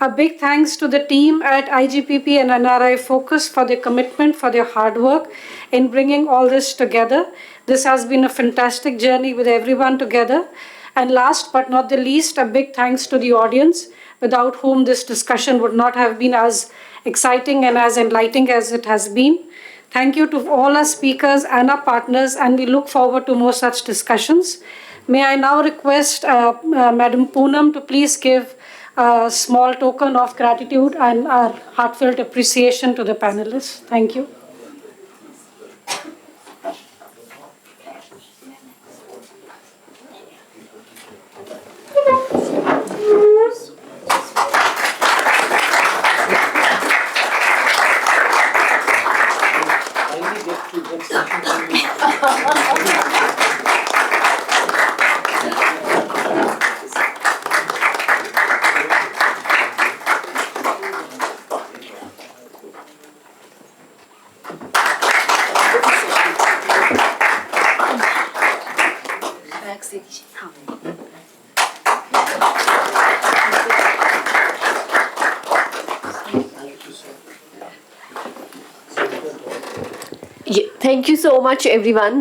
F: A big thanks to the team at IGPP and NRI Focus for their commitment, for their hard work in bringing all this together. This has been a fantastic journey with everyone together. And last but not the least, a big thanks to the audience, without whom this discussion would not have been as exciting and as enlightening as it has been. Thank you to all our speakers and our partners, and we look forward to more such discussions. May I now request Madam Poonam to please give a small token of gratitude and our heartfelt appreciation to the panelists. Thank you.
A: Thank you so much, everyone.